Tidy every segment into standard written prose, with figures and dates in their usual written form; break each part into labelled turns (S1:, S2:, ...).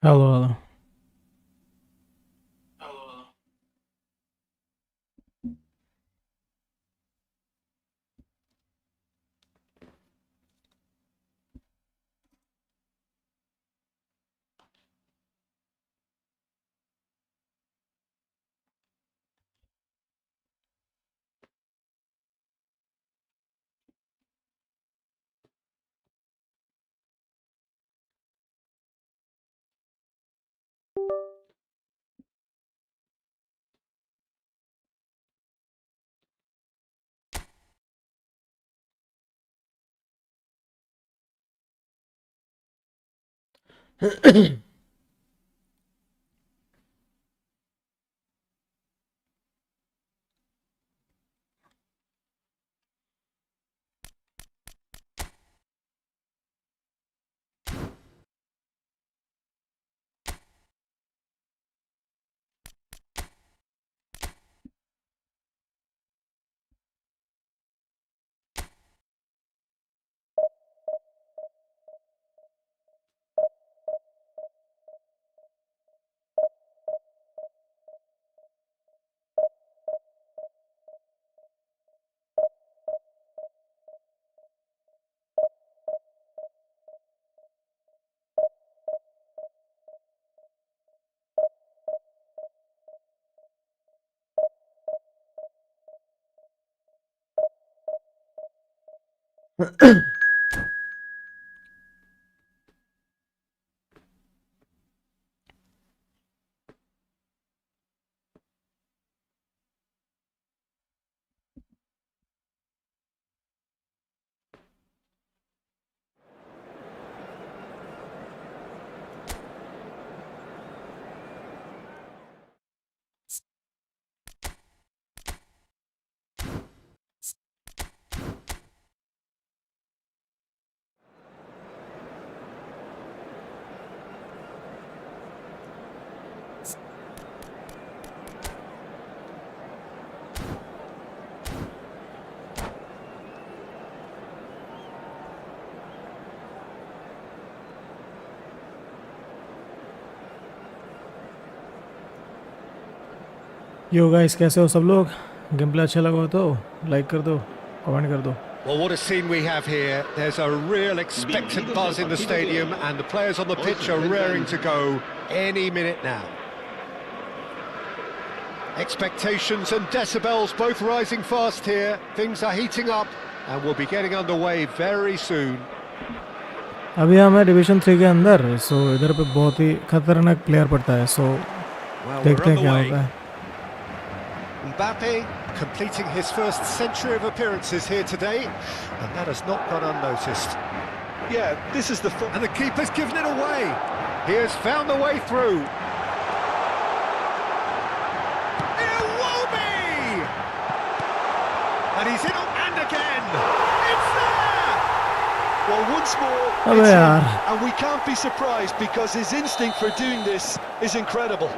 S1: Hello. Yo guys कैसे हो सब लोग? गेम प्ले अच्छा लगा हो तो लाइक कर दो, कमेंट कर दो.
S2: Well, what a scene we have here. There's a real expectant buzz in the stadium and the players on the pitch are raring to go any minute now. Expectations and decibels both rising fast here. Things are heating up and we'll be getting underway very soon.
S1: अभी हम हैं division 3 के अंदर, सो इधर पे बहुत ही खतरनाक player पड़ता है, सो देखते हैं क्या होता है.
S2: Mbappe completing his first century of appearances here today, and that has not gone unnoticed.
S3: Yeah, this is the...
S2: And the keeper's given it away. He has found the way through. Iwobi! And he's in and again. It's there!
S3: Well, once more,
S1: Abbe
S3: it's
S1: yaar.
S3: him, and we can't be surprised because his instinct for doing this is incredible.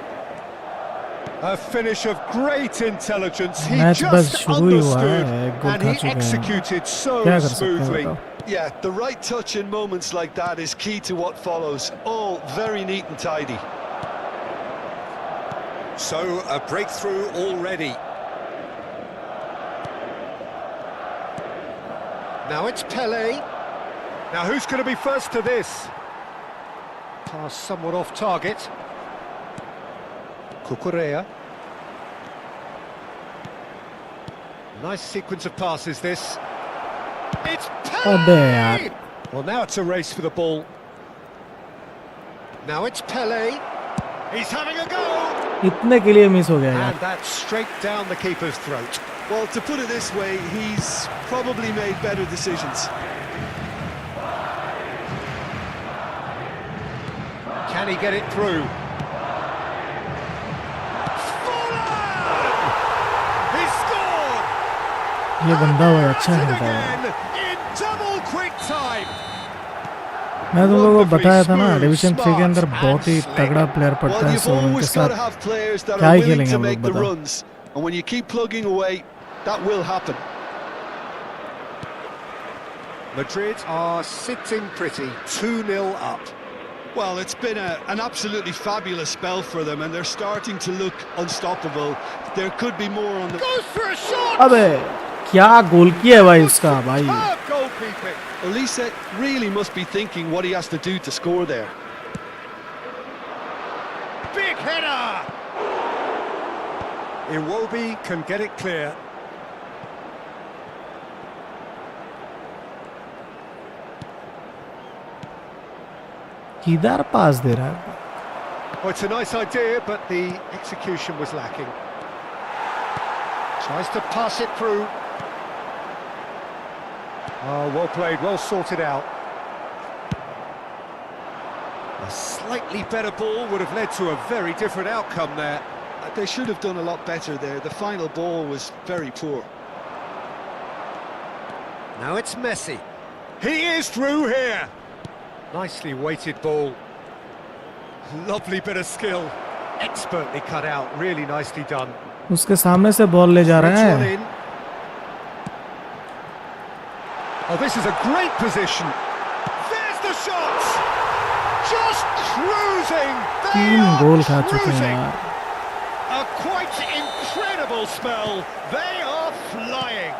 S2: A finish of great intelligence. He
S1: match बस
S2: just
S1: शुरू ही हुआ है,
S2: understood
S1: एक गोल
S2: and
S1: खा
S2: he
S1: चुके हैं.
S2: executed so
S1: क्या कर सकते हैं
S2: smoothly.
S1: बताओ?
S3: Yeah, the right touch in moments like that is key to what follows. All very neat and tidy.
S2: So a breakthrough already. Now it's Pele. Now who's going to be first to this? Pass somewhat off target. Cucurella. Nice sequence of passes this. It's
S1: Abbe yaar.
S2: Pele! Well, now it's a race for the ball. Now it's Pele. He's having a go.
S1: इतने के लिए miss हो गया यार.
S2: And that's straight down the keeper's throat.
S3: Well, to put it this way, he's probably made better decisions.
S2: Can he get it through? He scored!
S1: ये बंदा हुआ अच्छा खेलता है.
S2: Again in double quick time.
S1: मैं तुम लोगों को बताया था ना डिवीजन 3 के अंदर बहुत ही तगड़ा प्लेयर पड़ता
S3: Well,
S1: है.
S3: you've
S1: सो उनके
S3: always got to
S1: साथ
S3: have players that
S1: क्या
S3: are
S1: ही
S3: willing
S1: खेलेंगे
S3: to
S1: हम लोग
S3: make the
S1: बताओ.
S3: runs, and when you keep plugging away, that will happen.
S2: Madrid are sitting pretty, 2-0 up.
S3: Well, it's been an absolutely fabulous spell for them, and they're starting to look unstoppable. There could be more on the...
S2: Goes for a shot!
S1: अबे क्या गोल किया है भाई उसका भाई.
S2: Superb goalkeeping.
S3: Elisa really must be thinking what he has to do to score there.
S2: Big header! Iwobi can get it clear.
S1: किधर पास दे रहा है.
S2: Well, it's a nice idea, but the execution was lacking. Tries to pass it through. Oh, well played, well sorted out. A slightly better ball would have led to a very different outcome there.
S3: They should have done a lot better there. The final ball was very poor.
S2: Now it's Messi. He is through here. Nicely weighted ball. Lovely bit of skill. Expertly cut out, really nicely done.
S1: उसके सामने से ball ले जा रहा है.
S2: Oh, this is a great position. There's the shot. Just cruising. They
S1: 3
S2: are
S1: गोल खा चुके हैं
S2: cruising.
S1: यार.
S2: A quite incredible spell. They are flying.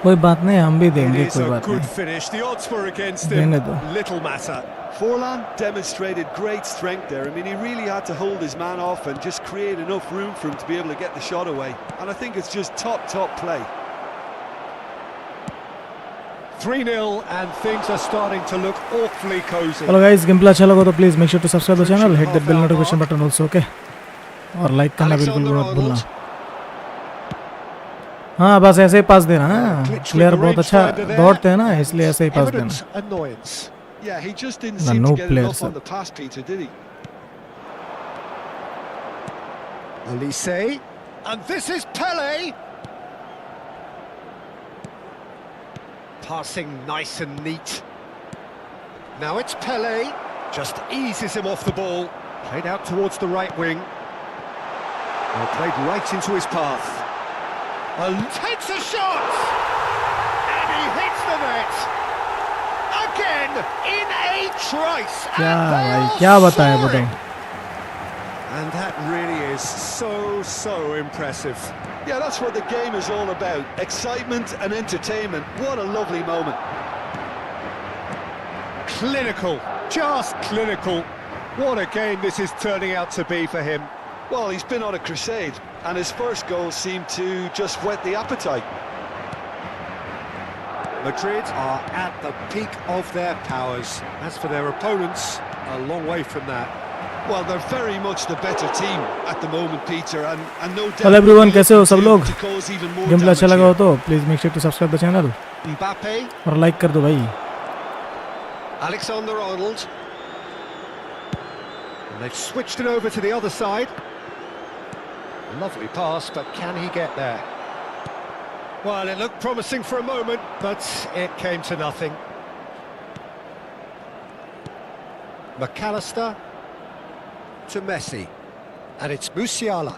S1: कोई बात नहीं हम भी
S2: It
S1: देंगे
S2: is
S1: कोई
S2: a
S1: बात
S2: good
S1: नहीं.
S2: finish. The odds were against
S1: देने
S2: him.
S1: दो.
S2: Little matter.
S3: Forlan demonstrated great strength there. I mean, he really had to hold his man off and just create enough room for him to be able to get the shot away. And I think it's just top play.
S2: 3-0 and things are starting to look awfully cozy.
S1: Hello guys, game play अच्छा लगा तो please make sure to subscribe the channel, hit that bell notification button also. Okay, और like करना बिल्कुल मत भूलना. हाँ बस ऐसे ही पास देना. प्लेयर बहुत अच्छा दौड़ते हैं ना, इसलिए ऐसे ही पास देना.
S2: Evident annoyance.
S3: Yeah, he just didn't
S1: No,
S3: seem
S1: no
S3: to get
S1: player,
S3: enough
S1: sir.
S3: on the pass, Peter, did he?
S2: Elise. And this is Pele. Passing nice and neat. Now it's Pele. Just eases him off the ball. Played out towards the right wing. Well, played right into his path. Takes a shot! And he hits the net! Again, in a trice!
S1: क्या
S2: And they
S1: भाई
S2: are
S1: क्या बताएं
S2: soaring.
S1: बताओ.
S2: And that really is so impressive.
S3: Yeah, that's what the game is all about. Excitement and entertainment. What a lovely moment.
S2: Clinical, just clinical. What a game this is turning out to be for him.
S3: Well, he's been on a crusade, and his first goal seemed to just whet the appetite.
S2: Madrid are at the peak of their powers. As for their opponents, a long way from that.
S3: Well, they're very much the better team at the moment, Peter, and no doubt...
S1: hello everyone, कैसे हो सब लोग?
S3: to cause even more
S1: game play अच्छा
S3: damage
S1: लगा हो
S3: here.
S1: तो please make sure to subscribe the channel
S2: Mbappe,
S1: और like कर दो भाई.
S2: Alexander-Arnold. And they've switched it over to the other side. Lovely pass, but can he get there? Well, it looked promising for a moment, but it came to nothing. McAllister to Messi. And it's Musiala.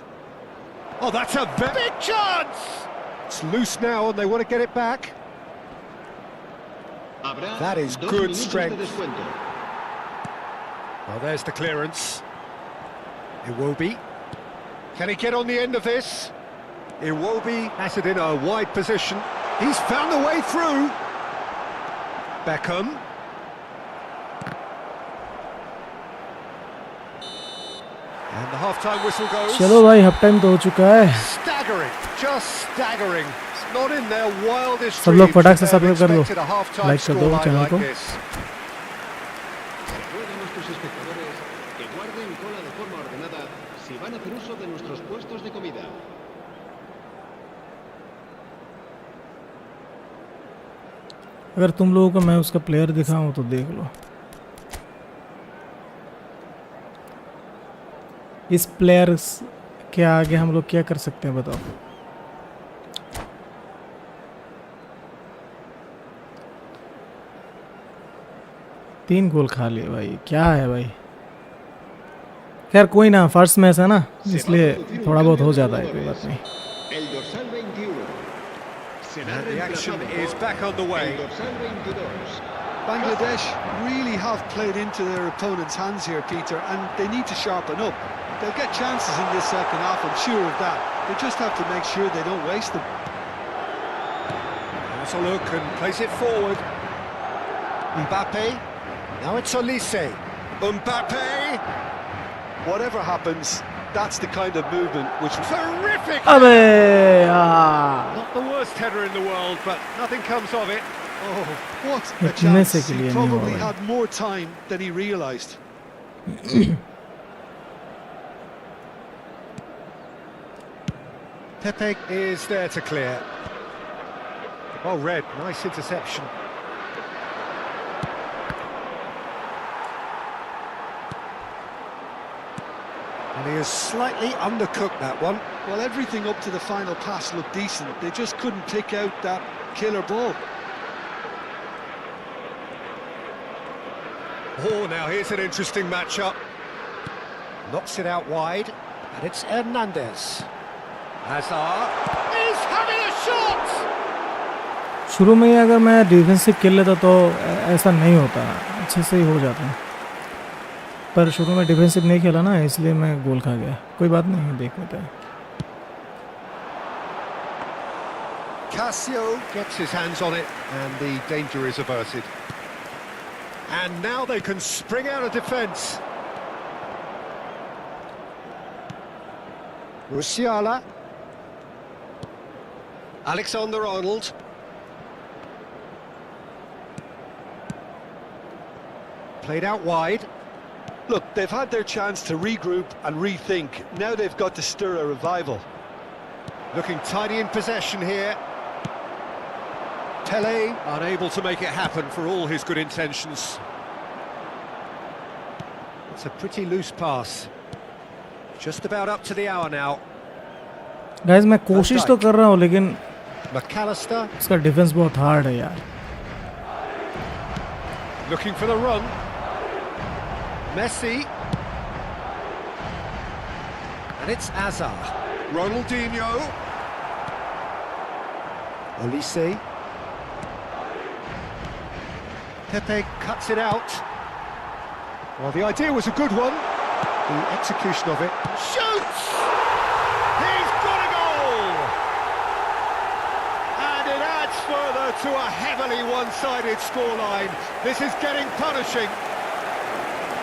S2: Oh, that's a big chance! It's loose now and they want to get it back. That is good strength. Well, there's the clearance. Iwobi. Can he get on the end of this? Iwobi has it in a wide position. He's found the way through. Beckham. And the half-time whistle goes.
S1: चलो भाई, half time तो हो चुका है.
S2: Staggering, just staggering. It's not in their wildest
S1: सब लोग
S2: dreams
S1: फटाक से
S2: to have
S1: सब्सक्राइब कर दो,
S2: expected a half-time
S1: लाइक कर दो
S2: scoreline
S1: चैनल
S2: like
S1: को.
S2: this.
S4: Recuerda a nuestros espectadores que guarden cola de forma ordenada si van a hacer uso de nuestros puestos de comida.
S1: अगर तुम लोगों को मैं उसका प्लेयर दिखाऊं तो देख लो। इस प्लेयर के आगे हम लोग क्या कर सकते हैं बताओ। तीन गोल खा लिए भाई, क्या है भाई। खैर कोई ना, फर्स्ट मैच है ना, इसलिए थोड़ा बहुत हो जाता है, कोई बात नहीं।
S4: El dorsal 21 será
S2: And the action
S4: reemplazado
S2: is
S4: por
S2: back on the way.
S4: el dorsal 22.
S3: Bangladesh really have played into their opponent's hands here, Peter, and they need to sharpen up. They'll get chances in this second half, I'm sure of that. They just have to make sure they don't waste them.
S2: Has a look and plays it forward. Mbappe. Now it's Olise. Mbappe.
S3: Whatever happens, that's the kind of movement which...
S2: Terrific!
S1: अबे यार,
S2: Not the worst header in the world, but nothing comes of it.
S3: Oh, what a
S1: इतने से
S3: chance.
S1: के
S3: He
S1: लिए नहीं हुआ
S3: probably
S1: भाई।
S3: had more time than he realised.
S2: Pepe is there to clear. Well read, nice interception. And he has slightly undercooked that one.
S3: Well, everything up to the final pass looked decent. They just couldn't pick out that killer ball.
S2: Oh, now here's an interesting matchup. Knocks it out wide, and it's Hernandez. Hazard is having a shot!
S1: शुरू में ही अगर मैं defensive खेल लेता तो ऐसा नहीं होता, अच्छे से ही हो जाता। पर शुरू में डिफेंसिव नहीं खेला ना, इसलिए मैं गोल खा गया। कोई बात नहीं, देख लेते हैं।
S2: Cassio gets his hands on it, and the danger is averted. And now they can spring out of defence. Musiala. Alexander-Arnold. Played out wide.
S3: Look, they've had their chance to regroup and rethink. Now they've got to stir a revival.
S2: Looking tidy in possession here. Pele unable to make it happen for all his good intentions. It's a pretty loose pass. Just about up to the hour now.
S1: Guys मैं कोशिश तो कर रहा हूँ, लेकिन
S2: McAllister
S1: उसका defence बहुत hard है यार।
S2: looking for the run. Messi. And it's Hazard. Ronaldinho. Olise. Pepe cuts it out. Well, the idea was a good one. The execution of it. Shoots! He's got a goal! And it adds further to a heavily one-sided scoreline. This is getting punishing.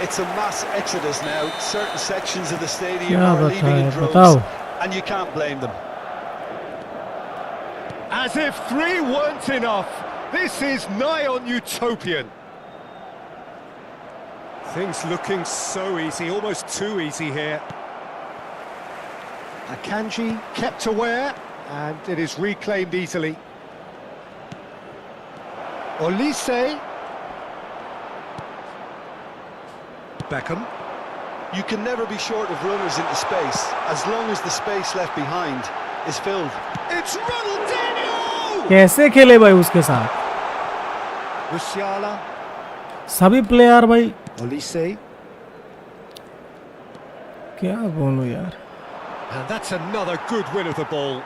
S3: It's a mass exodus now. Certain sections of the stadium
S1: क्या
S3: are leaving in
S1: बताओ,
S3: droves, and you can't blame them.
S2: As if 3 weren't enough. This is nigh on utopian. Things looking so easy, almost too easy here. Akanji kept aware, and it is reclaimed easily. Olise. Beckham.
S3: You can never be short of runners into space, as long as the space left behind is filled.
S2: It's Ronaldinho!
S1: कैसे खेले भाई उसके साथ
S2: Musiala.
S1: सभी player भाई,
S2: Olise.
S1: क्या बोलूं यार।
S2: And that's another good win of the ball.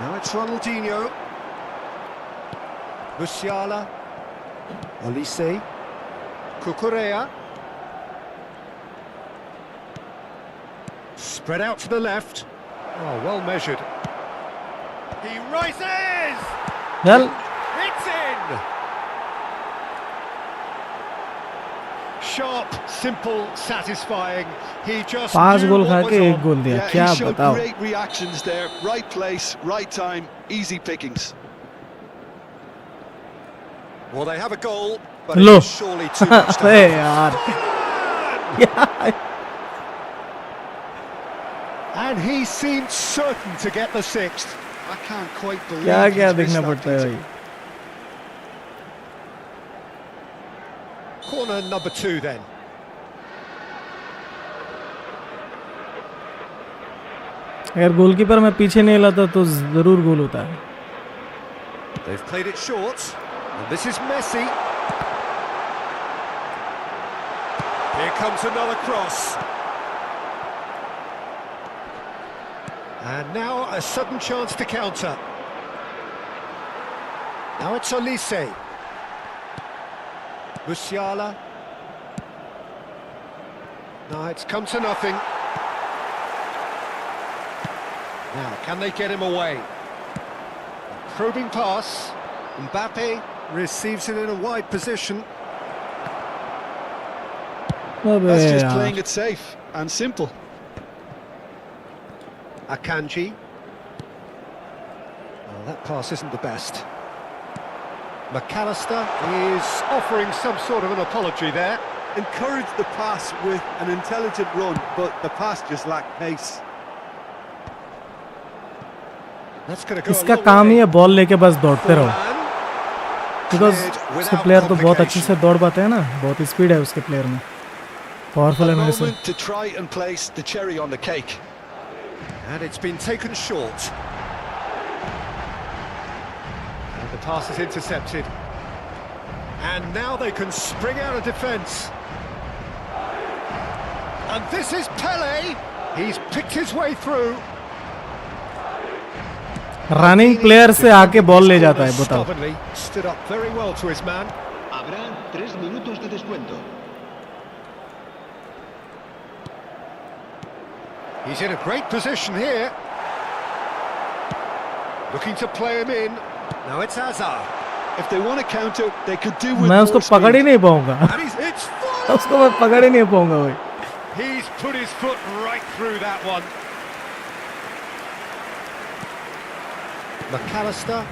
S2: Now it's Ronaldinho. Musiala. Olise. Cucurella. Spread out to the left. Oh, well measured. He rises!
S1: चल
S2: It's in! Sharp, simple, satisfying. He just
S1: 5
S2: knew
S1: goal
S2: what
S1: खा
S2: was
S1: के
S2: on.
S1: 1 गोल दिया,
S3: Yeah,
S1: क्या
S3: he showed
S1: बताओ।
S3: great reactions there. Right place, right time, easy pickings.
S2: Well, they have a goal, but
S1: low
S2: it's surely too much to
S1: अबे
S2: happen.
S1: यार,
S2: Haaland!
S1: यार
S2: And he seemed certain to get the sixth.
S3: I can't quite believe
S1: क्या क्या
S3: he's missed
S1: देखना
S3: that,
S1: पड़ता है
S3: Peter.
S1: भाई.
S2: Corner number 2 then.
S1: अगर गोलकीपर मैं पीछे नहीं लाता तो जरूर गोल होता है.
S2: They've played it short. And this is Messi. Here comes another cross. And now a sudden chance to counter. Now it's Olise. Musiala. No, it's come to nothing. Now, can they get him away? A probing pass. Mbappe receives it in a wide position.
S1: अबे
S3: That's just
S1: यार.
S3: playing it safe and simple.
S2: Akanji. Well, that pass isn't the best. McAllister is offering some sort of an apology there.
S3: Encourage the pass with an intelligent run, but the pass just lacked pace.
S2: That's going to go
S1: इसका
S2: a long
S1: काम ही
S2: way.
S1: है ball लेके बस दौड़ते रहो.
S2: Forlan.
S1: Because
S2: Cleared
S1: उसके
S2: without
S1: player तो बहुत अच्छे से
S2: complication.
S1: दौड़ पाते हैं ना. बहुत स्पीड है उसके प्लेयर में. पावरफुल
S3: A
S1: है मेरे से.
S3: moment to try and place the cherry on the cake.
S2: And it's been taken short. And the pass is intercepted. And now they can spring out of defence. And this is Pele. He's picked his way through.
S1: Running player से आके ball ले जाता है. बताओ.
S2: Stubbornly stood up very well to his man.
S4: Habrá 3 minutos de descuento.
S2: He's in a great position here. Looking to play him in. Now it's Hazard.
S3: If they want to counter, they could do with
S1: मैं उसको
S3: more
S1: पकड़ ही
S3: speed.
S1: नहीं पाऊंगा.
S2: And it's full.
S1: उसको मैं पकड़ ही नहीं पाऊंगा भाई.
S2: He's put his foot right through that one. McAllister.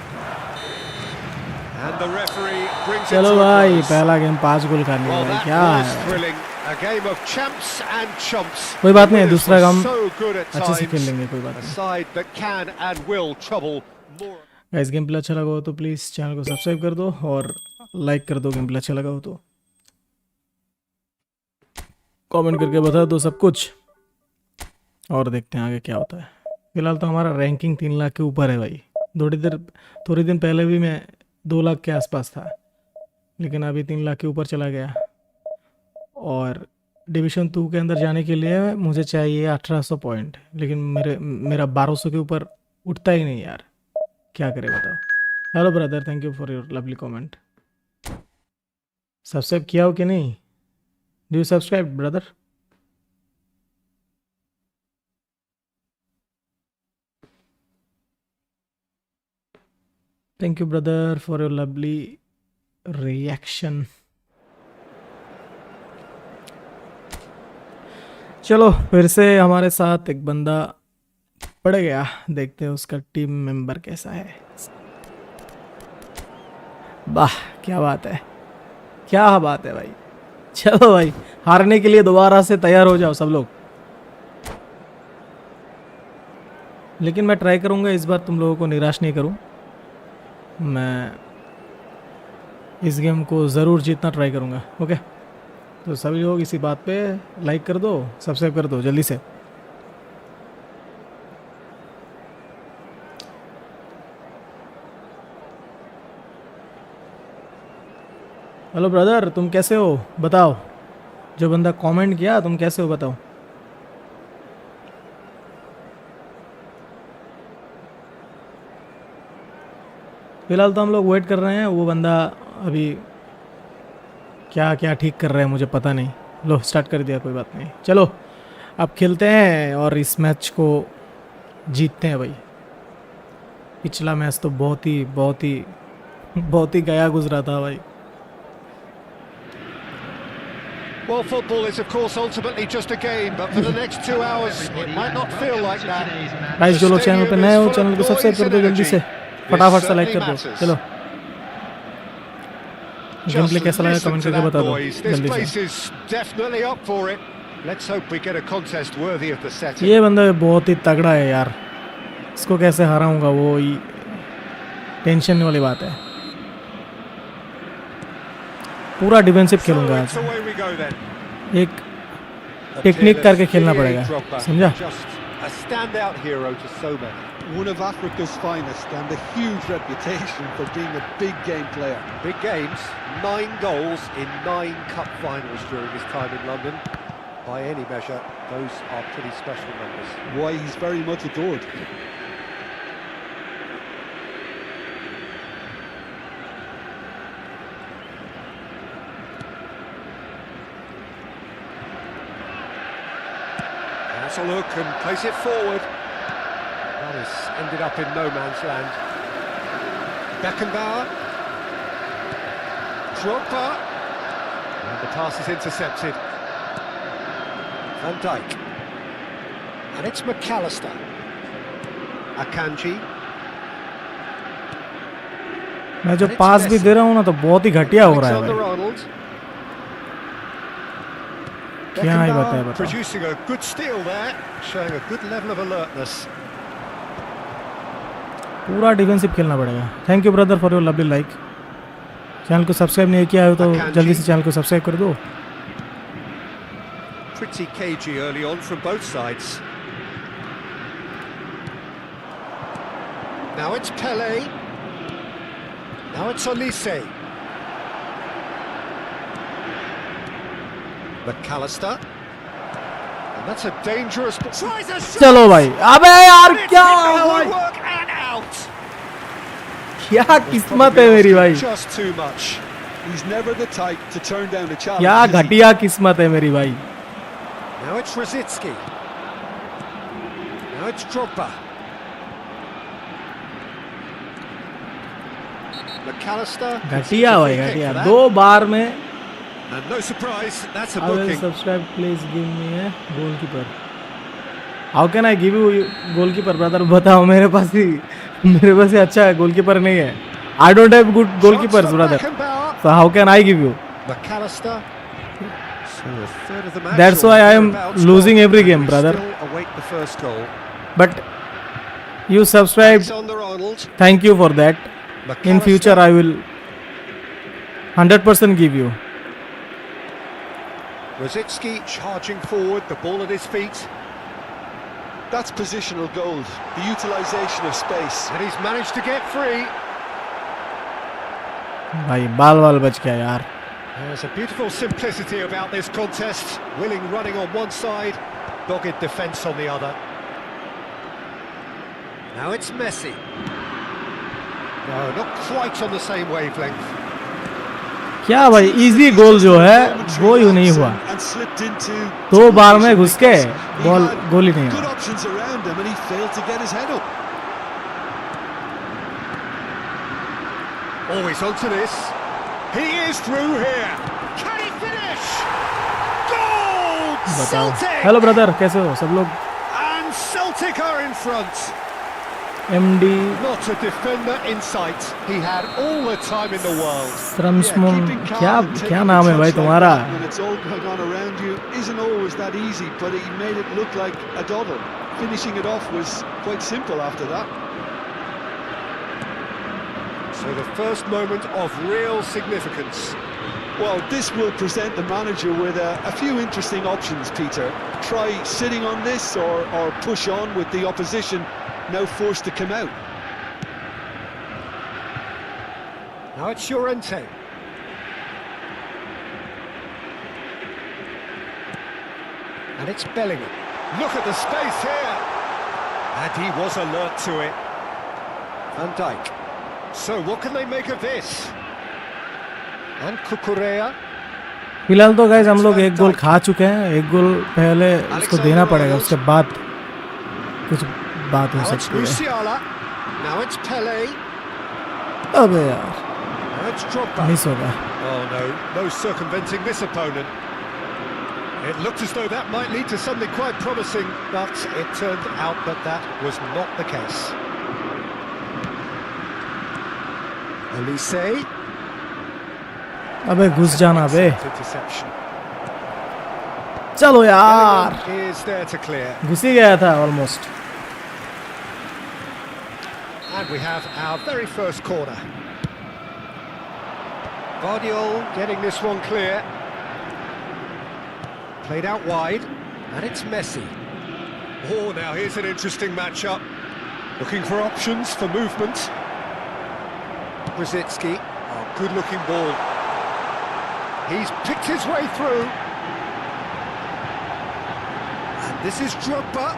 S2: And the referee brings it
S1: चलो
S2: to a
S1: भाई
S2: close.
S1: पहला गेम 5 गोल कर लिया
S2: Well,
S1: भाई.
S2: that
S1: क्या
S2: was
S1: है.
S2: thrilling. A game of champs and chumps.
S1: कोई बात नहीं,
S2: The winners
S1: दूसरा
S2: were
S1: काम
S2: so good at
S1: अच्छे से
S2: times.
S1: खेल लेंगे. कोई बात
S2: A
S1: नहीं.
S2: side that can and will trouble more.
S1: Guys game play अच्छा लगा हो तो प्लीज़ चैनल को सब्सक्राइब कर दो और लाइक कर दो. गेम प्ले अच्छा लगा हो तो कमेंट करके बता दो सब कुछ. और देखते हैं आगे क्या होता है. फिलहाल तो हमारा रैंकिंग 3 लाख के ऊपर है भाई. थोड़ी दिन पहले भी मैं 2 लाख के आसपास था, लेकिन अभी 3 लाख के ऊपर चला गया. और डिवीज़न 2 के अंदर जाने के लिए मुझे चाहिए 1800 पॉइंट, लेकिन मेरा 1200 के ऊपर उठता ही नहीं यार. क्या करें बताओ. Hello brother, thank you for your lovely comment. Subscribe किया हो कि नहीं? Do you subscribe brother? Thank you brother for your lovely reaction. चलो फिर से हमारे साथ एक बंदा पड़ गया. देखते हैं उसका टीम मेंबर कैसा है. वाह क्या बात है, क्या बात है भाई. चलो भाई, हारने के लिए दोबारा से तैयार हो जाओ सब लोग. लेकिन मैं ट्राई करूंगा इस बार तुम लोगों को निराश नहीं करूं. मैं इस गेम को ज़रूर जीतना ट्राई करूंगा. ओके, तो सभी लोग इसी बात पे लाइक कर दो, सब्सक्राइब कर दो जल्दी से. हेलो ब्रदर, तुम कैसे हो बताओ. जो बंदा कमेंट किया, तुम कैसे हो बताओ. फिलहाल तो हम लोग वेट कर रहे हैं. वो बंदा अभी क्या क्या ठीक कर रहे हैं मुझे पता नहीं. लो स्टार्ट कर दिया, कोई बात नहीं. चलो अब खेलते हैं और इस मैच को जीतते हैं भाई. पिछला मैच तो बहुत ही गया गुजरा था भाई.
S2: Well, football is of course ultimately just a game, but for the next 2 hours it might not feel like that.
S1: Guys जो लोग चैनल पे नए हो, चैनल को सब्सक्राइब कर दो जल्दी से. फटाफट से लाइक कर दो. चलो गेम प्ले कैसा लगा कमेंट करके बता दो
S2: This
S1: जल्दी
S2: place
S1: से.
S2: is definitely up for it. Let's hope we get a contest worthy of the setting.
S1: ये बंदा बहुत ही तगड़ा है यार, इसको कैसे हराऊंगा वो ही टेंशन वाली बात है। पूरा डिफेंसिव खेलूंगा आज,
S2: So away we go then.
S1: एक टेक्निक करके खेलना पड़ेगा, समझा?
S2: A standout hero to so many.
S3: One of Africa's finest and a huge reputation for being a big game player.
S2: Big games, 9 goals in 9 cup finals during his time in London. By any measure, those are pretty special numbers.
S3: Why, he's very much adored.
S2: Has a look and plays it forward. That has ended up in no man's land. Beckenbauer. Drogba. And the pass is intercepted. Van Dijk. And it's McAllister. Akanji.
S1: मैं जो पास भी दे रहा हूँ ना तो बहुत ही घटिया हो रहा है भाई।
S2: Arnold.
S1: क्या ही बताया बता।
S2: Producing a good steal there, showing a good level of alertness.
S1: पूरा डिफेंसिव खेलना पड़ेगा। Thank you brother for your lovely like. Channel को सब्सक्राइब नहीं किया हो तो जल्दी से चैनल को सब्सक्राइब कर दो।
S2: Pretty cagey early on from both sides. Now it's Pele. Now it's Olise. McAllister. And that's a dangerous... Tries a shot!
S1: चलो भाई, अबे यार क्या
S2: Work and out!
S1: क्या किस्मत है मेरी भाई,
S2: Just too much.
S3: He's never the type to turn down a challenge.
S1: क्या
S3: is he?
S1: घटिया किस्मत है मेरी भाई।
S2: Now it's Rosicki. Now it's Drogba. McAllister.
S1: घटिया भाई घटिया, 2 बार में।
S2: And no surprise, that's a
S1: I will
S2: booking.
S1: subscribe, please give me a goalkeeper. How can I give you goalkeeper brother? बताओ, मेरे पास ही अच्छा गोलकीपर नहीं है। I don't have good goalkeepers brother. So how can I give you?
S2: McAllister. So a third of the match.
S1: That's why I am losing every game, brother.
S2: Still await the first goal.
S1: But you subscribed.
S2: Alexander-Arnold.
S1: Thank you for that. In future I will 100% give you.
S2: Rosicki charging forward, the ball at his feet.
S3: That's positional gold, the utilisation of space.
S2: And he's managed to get free.
S1: भाई बाल बच गया यार।
S2: There's a beautiful simplicity about this contest. Willing running on one side, dogged defence on the other. Now it's Messi. No, not quite on the same wavelength.
S1: क्या भाई, easy गोल जो है वो यूं नहीं हुआ। 2 बार में घुस के गोल ही नहीं
S3: Good
S1: हुआ।
S3: options around him and he failed to get his head up.
S2: Always onto this. He is through here. Can he finish? Goal!
S1: बताओ।
S2: Celtic!
S1: हेलो ब्रदर, कैसे हो सब लोग?
S2: And Celtic are in front.
S1: MD
S2: Not a defender in sight. He had all the time in the world.
S1: श्रमस्मम,
S3: Keeping calm
S1: क्या
S3: and taking
S1: क्या
S3: a
S1: नाम है
S3: touch
S1: भाई
S3: like
S1: तुम्हारा?
S3: that when it's all going on around you isn't always that easy, but he made it look like a doddle. Finishing it off was quite simple after that.
S2: So the first moment of real significance.
S3: Well, this will present the manager with a few interesting options, Peter. Try sitting on this or push on with the opposition now forced to come out.
S2: Now it's Llorente. And it's Bellingham. Look at the space here. And he was alert to it. Van Dijk. So what can they make of this? And Cucurella.
S1: फिलहाल तो guys हम लोग 1 गोल खा चुके हैं। 1 गोल पहले उसको देना पड़ेगा, उसके बाद कुछ बात हो
S2: Now it's
S1: सकती है।
S2: Musiala. Now it's Pele.
S1: अबे यार
S2: Now it's Drogba.
S1: मिस हो गया।
S2: Oh no, no circumventing this opponent. It looked as though that might lead to something quite promising, but it turned out that that was not the case. Olise.
S1: अबे घुस जाना बे।
S2: Interception.
S1: चलो यार,
S2: Bellingham is there to clear.
S1: घुस ही गया था almost.
S2: And we have our very first corner. Guardiol getting this one clear. Played out wide, and it's Messi. Oh, now here's an interesting matchup. Looking for options for movement. Brzezinski, oh, good-looking ball. He's picked his way through. And this is Drogba.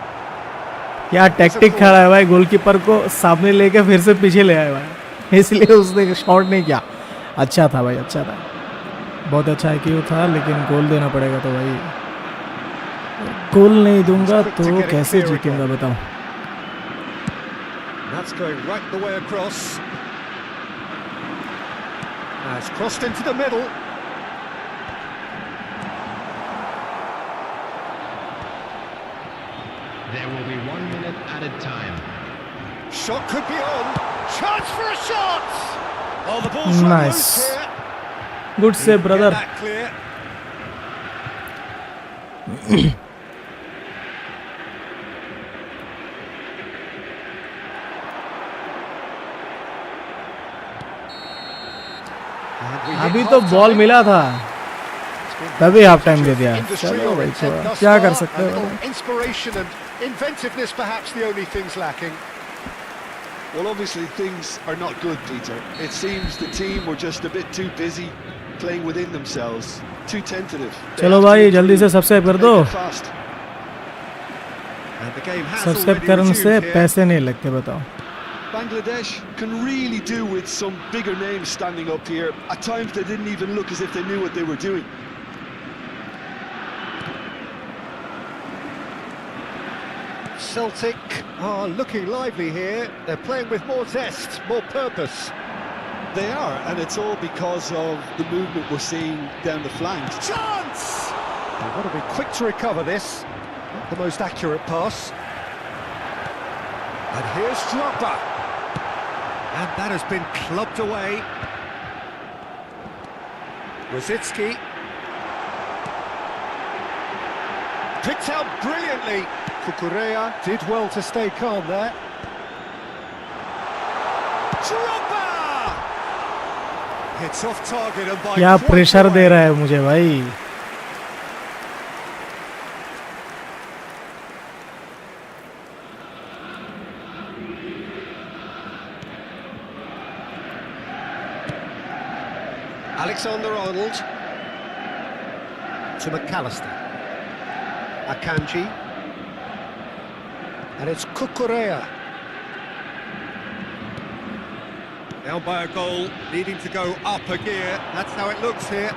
S1: क्या tactic खड़ा है भाई, goalkeeper को सामने लेके फिर से पीछे ले आया भाई, इसलिए उसने शॉट नहीं किया। अच्छा था भाई, अच्छा था, बहुत अच्छा IQ था, लेकिन गोल देना पड़ेगा। तो भाई गोल नहीं दूंगा तो कैसे जीतूंगा बताओ।
S2: That's going right the way across. It's crossed into the middle.
S4: There will be 1 minute added time.
S2: Shot could be on. Chance for a shot. Oh, the ball's
S1: Nice.
S2: loose here.
S1: Good save
S2: Get
S1: brother.
S2: that clear. And we hit
S1: अभी तो
S2: half
S1: ball
S2: time.
S1: मिला था, तभी half time दे दिया।
S2: Industrial
S1: चलो भाई,
S2: intent thus
S1: क्या कर
S2: far,
S1: सकते
S2: a
S1: हो।
S2: little inspiration and inventiveness perhaps the only things lacking.
S3: Well, obviously things are not good, Peter. It seems the team were just a bit too busy playing within themselves, too tentative. They
S1: चलो
S3: have to
S1: भाई
S3: improve,
S1: जल्दी से subscribe कर दो।
S3: make it fast.
S2: And the game has
S1: subscribe
S2: already
S1: करने से
S2: resumed here.
S1: पैसे नहीं लगते बताओ।
S3: Bangladesh can really do with some bigger names standing up here. At times they didn't even look as if they knew what they were doing.
S2: Celtic are looking lively here. They're playing with more zest, more purpose.
S3: They are, and it's all because of the movement we're seeing down the flanks.
S2: Chance! They've got to be quick to recover this. Not the most accurate pass. And here's Drogba. And that has been clubbed away. Brzezinski. Picked out brilliantly. Kukurea did well to stay calm there. Drogba! Hits off target and by
S1: क्या
S2: quite
S1: pressure
S2: a
S1: they
S2: way.
S1: रहा है मुझे भाई।
S2: Alexander-Arnold to McAllister. Akanji. And it's Kukurea. Down by a goal, needing to go up a gear. That's how it looks here.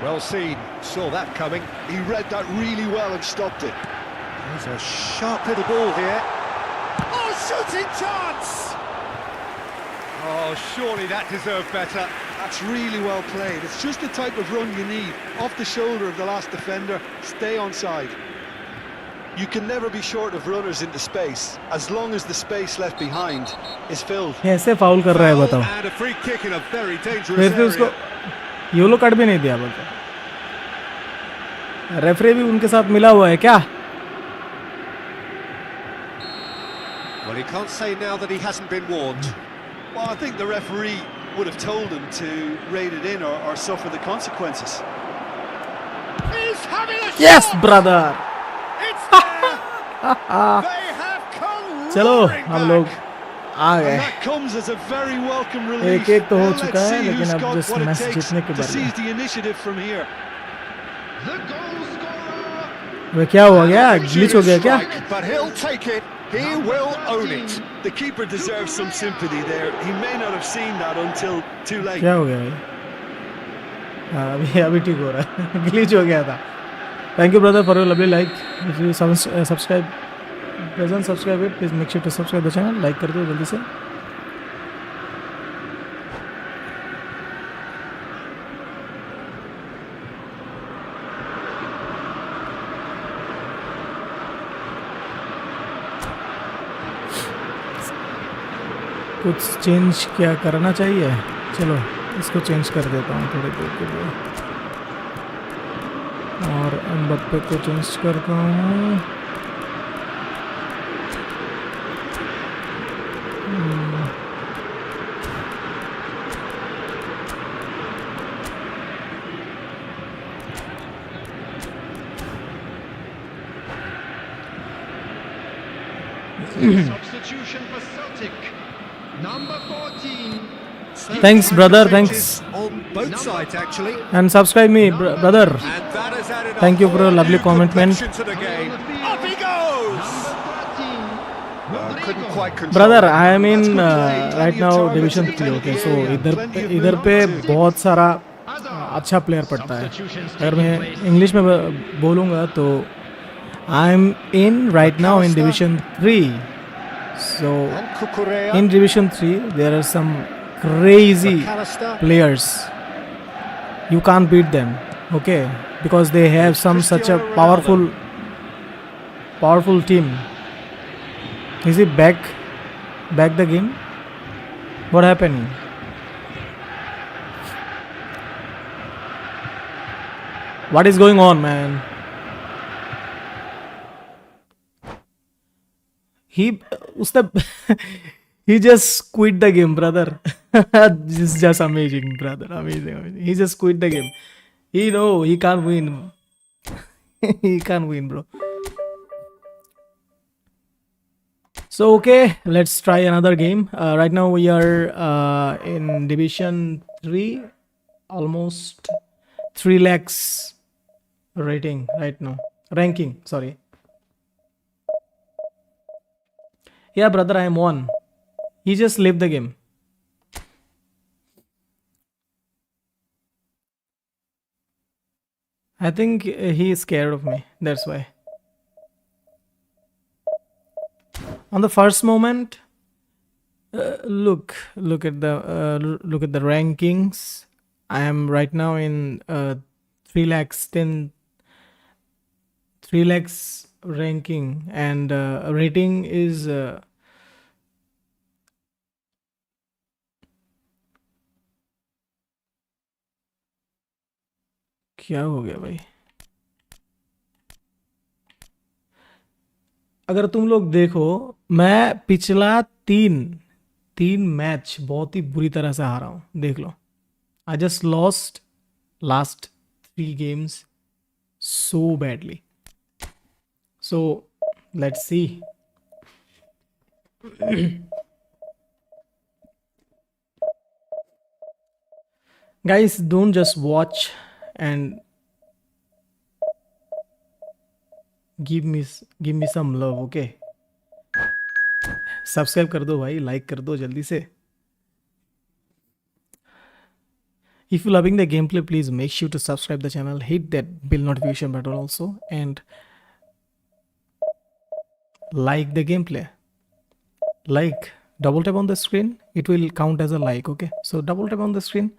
S2: Well seen, saw that coming.
S3: He read that really well and stopped it.
S2: There's a sharp little ball here. Oh, shooting chance! Oh, surely that deserved better.
S3: That's really well played. It's just the type of run you need. Off the shoulder of the last defender, stay onside. You can never be short of runners into space, as long as the space left behind is filled.
S1: कैसे foul कर रहा है बताओ।
S2: And a free kick in a very dangerous
S1: फिर भी उसको
S2: area.
S1: Yellow card भी नहीं दिया बोलते। रेफरी भी उनके साथ मिला हुआ है क्या?
S2: Well, he can't say now that he hasn't been warned.
S3: Well, I think the referee would have told him to rein it in or suffer the consequences.
S2: He's having a
S1: Yes,
S2: shot!
S1: brother.
S2: It's there! They have come
S1: चलो
S2: roaring
S1: हम
S2: back.
S1: लोग आ
S3: And
S1: गए।
S3: that comes as a very welcome relief.
S1: एक-एक तो हो
S3: Now
S1: चुका
S3: let's
S1: है,
S3: see
S1: लेकिन
S3: who's
S1: अब
S3: got
S1: just
S3: what it
S1: match
S3: takes
S1: जीतने के
S3: to
S1: बारे में।
S3: seize the initiative from here.
S4: The goal scorer.
S1: वे क्या हुआ गया? ग्लिच हो गया क्या?
S2: Strike, but he'll take it. He will own it.
S3: The keeper deserves some sympathy there. He may not have seen that until too late.
S1: क्या हो गया भाई? हाँ, अभी ठीक हो रहा है। ग्लिच हो गया था। Thank you brother for your lovely like. If you subscribe, doesn't subscribe it, please make sure to subscribe the channel. Like कर दो जल्दी से। कुछ चेंज क्या करना चाहिए? चलो इसको चेंज कर देता हूँ थोड़ी देर के लिए। और एम्बाप्पे को चेंज करता हूँ.
S4: Substitution for Celtic. Number 14.
S1: Thanks, brother. Thanks.
S2: On both sides, actually.
S1: And subscribe me, brother.
S2: And that has added
S1: Thank you for a lovely
S2: new
S1: commitment.
S2: complexion to the game. Up he goes! Couldn't quite control
S1: Brother,
S2: it.
S1: I am in
S3: That's good play.
S1: right
S3: Plenty of
S1: now
S3: targets
S1: division
S3: in the
S1: 3. Okay, so
S3: area.
S1: इधर
S3: Plenty of
S1: इधर पे
S3: momentum.
S1: बहुत सारा अच्छा player पड़ता है. अगर मैं इंग्लिश में बोलूँगा तो I am in right now in division 3. So
S2: And Cucurella,
S1: in division 3 there are some crazy
S2: McAllister,
S1: players. You can't beat them, okay, because they have such a powerful team. Is he back the game? What happened? What is going on, man? He just quit the game, brother. This is just amazing, brother. Amazing. He just quit the game. He can't win. He can't win, bro. So okay, let's try another game. Right now we are in division 3, almost 3 lakhs rating right now. Ranking, sorry. Yeah, brother, I am on. He just left the game. I think he is scared of me. That's why. On the first moment, look at the rankings. I am right now in 3 lakhs ranking, and rating is क्या हो गया भाई? अगर तुम लोग देखो, मैं पिछला तीन मैच बहुत ही बुरी तरह से हारा हूं. देख लो. I just lost last 3 games so badly. So let's see. Guys, don't just watch and give me some love, okay? Subscribe कर दो भाई, लाइक कर दो जल्दी से. If you're loving the gameplay, please make sure to subscribe the channel, hit that bell notification button also, and like the gameplay. Like, double tap on the screen, it will count as a like, okay? So double tap on the screen.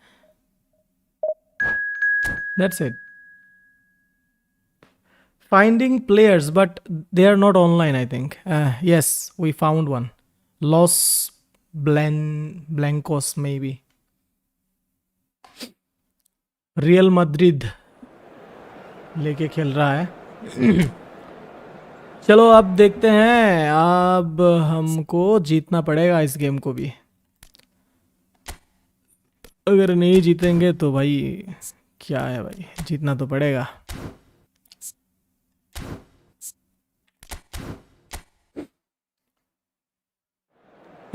S1: That's it. Finding players, but they are not online, I think. Yes, we found one. Los Blancos, maybe. Real Madrid लेके खेल रहा है. चलो अब देखते हैं. अब हमको जीतना पड़ेगा इस गेम को भी. अगर नहीं जीतेंगे तो भाई क्या है भाई, जीतना तो पड़ेगा.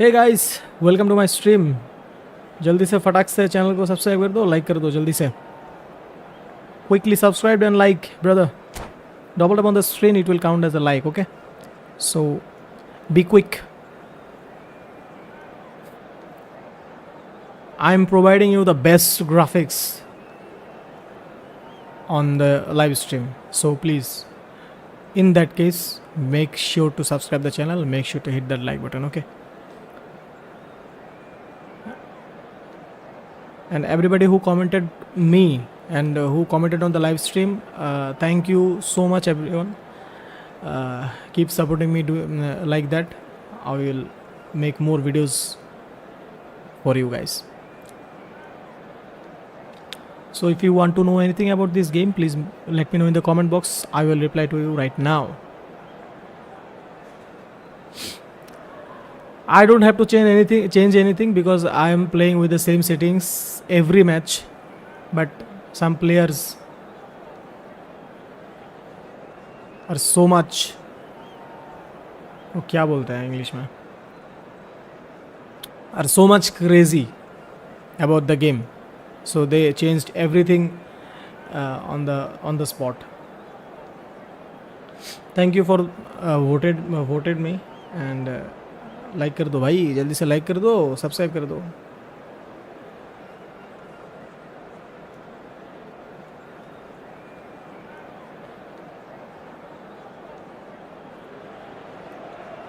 S1: Hey guys, welcome to my stream. जल्दी से फटाक से चैनल को सब्सक्राइब कर दो, लाइक कर दो जल्दी से. Quickly subscribe and like, brother. Double tap on the screen, it will count as a like, okay? So be quick. I'm providing you the best graphics on the live stream, so please, in that case, make sure to subscribe the channel, make sure to hit that like button, okay? And everybody who commented me and who commented on the live stream, thank you so much everyone. Keep supporting me like that. I will make more videos for you guys. So if you want to know anything about this game, please let me know in the comment box. I will reply to you right now. I don't have to change anything because I am playing with the same settings every match. But some players are so much, वो क्या बोलते हैं English में, are so much crazy about the game. So they changed everything on the spot. Thank you for voted me and like कर दो भाई, जल्दी से लाइक कर दो, सब्सक्राइब कर दो.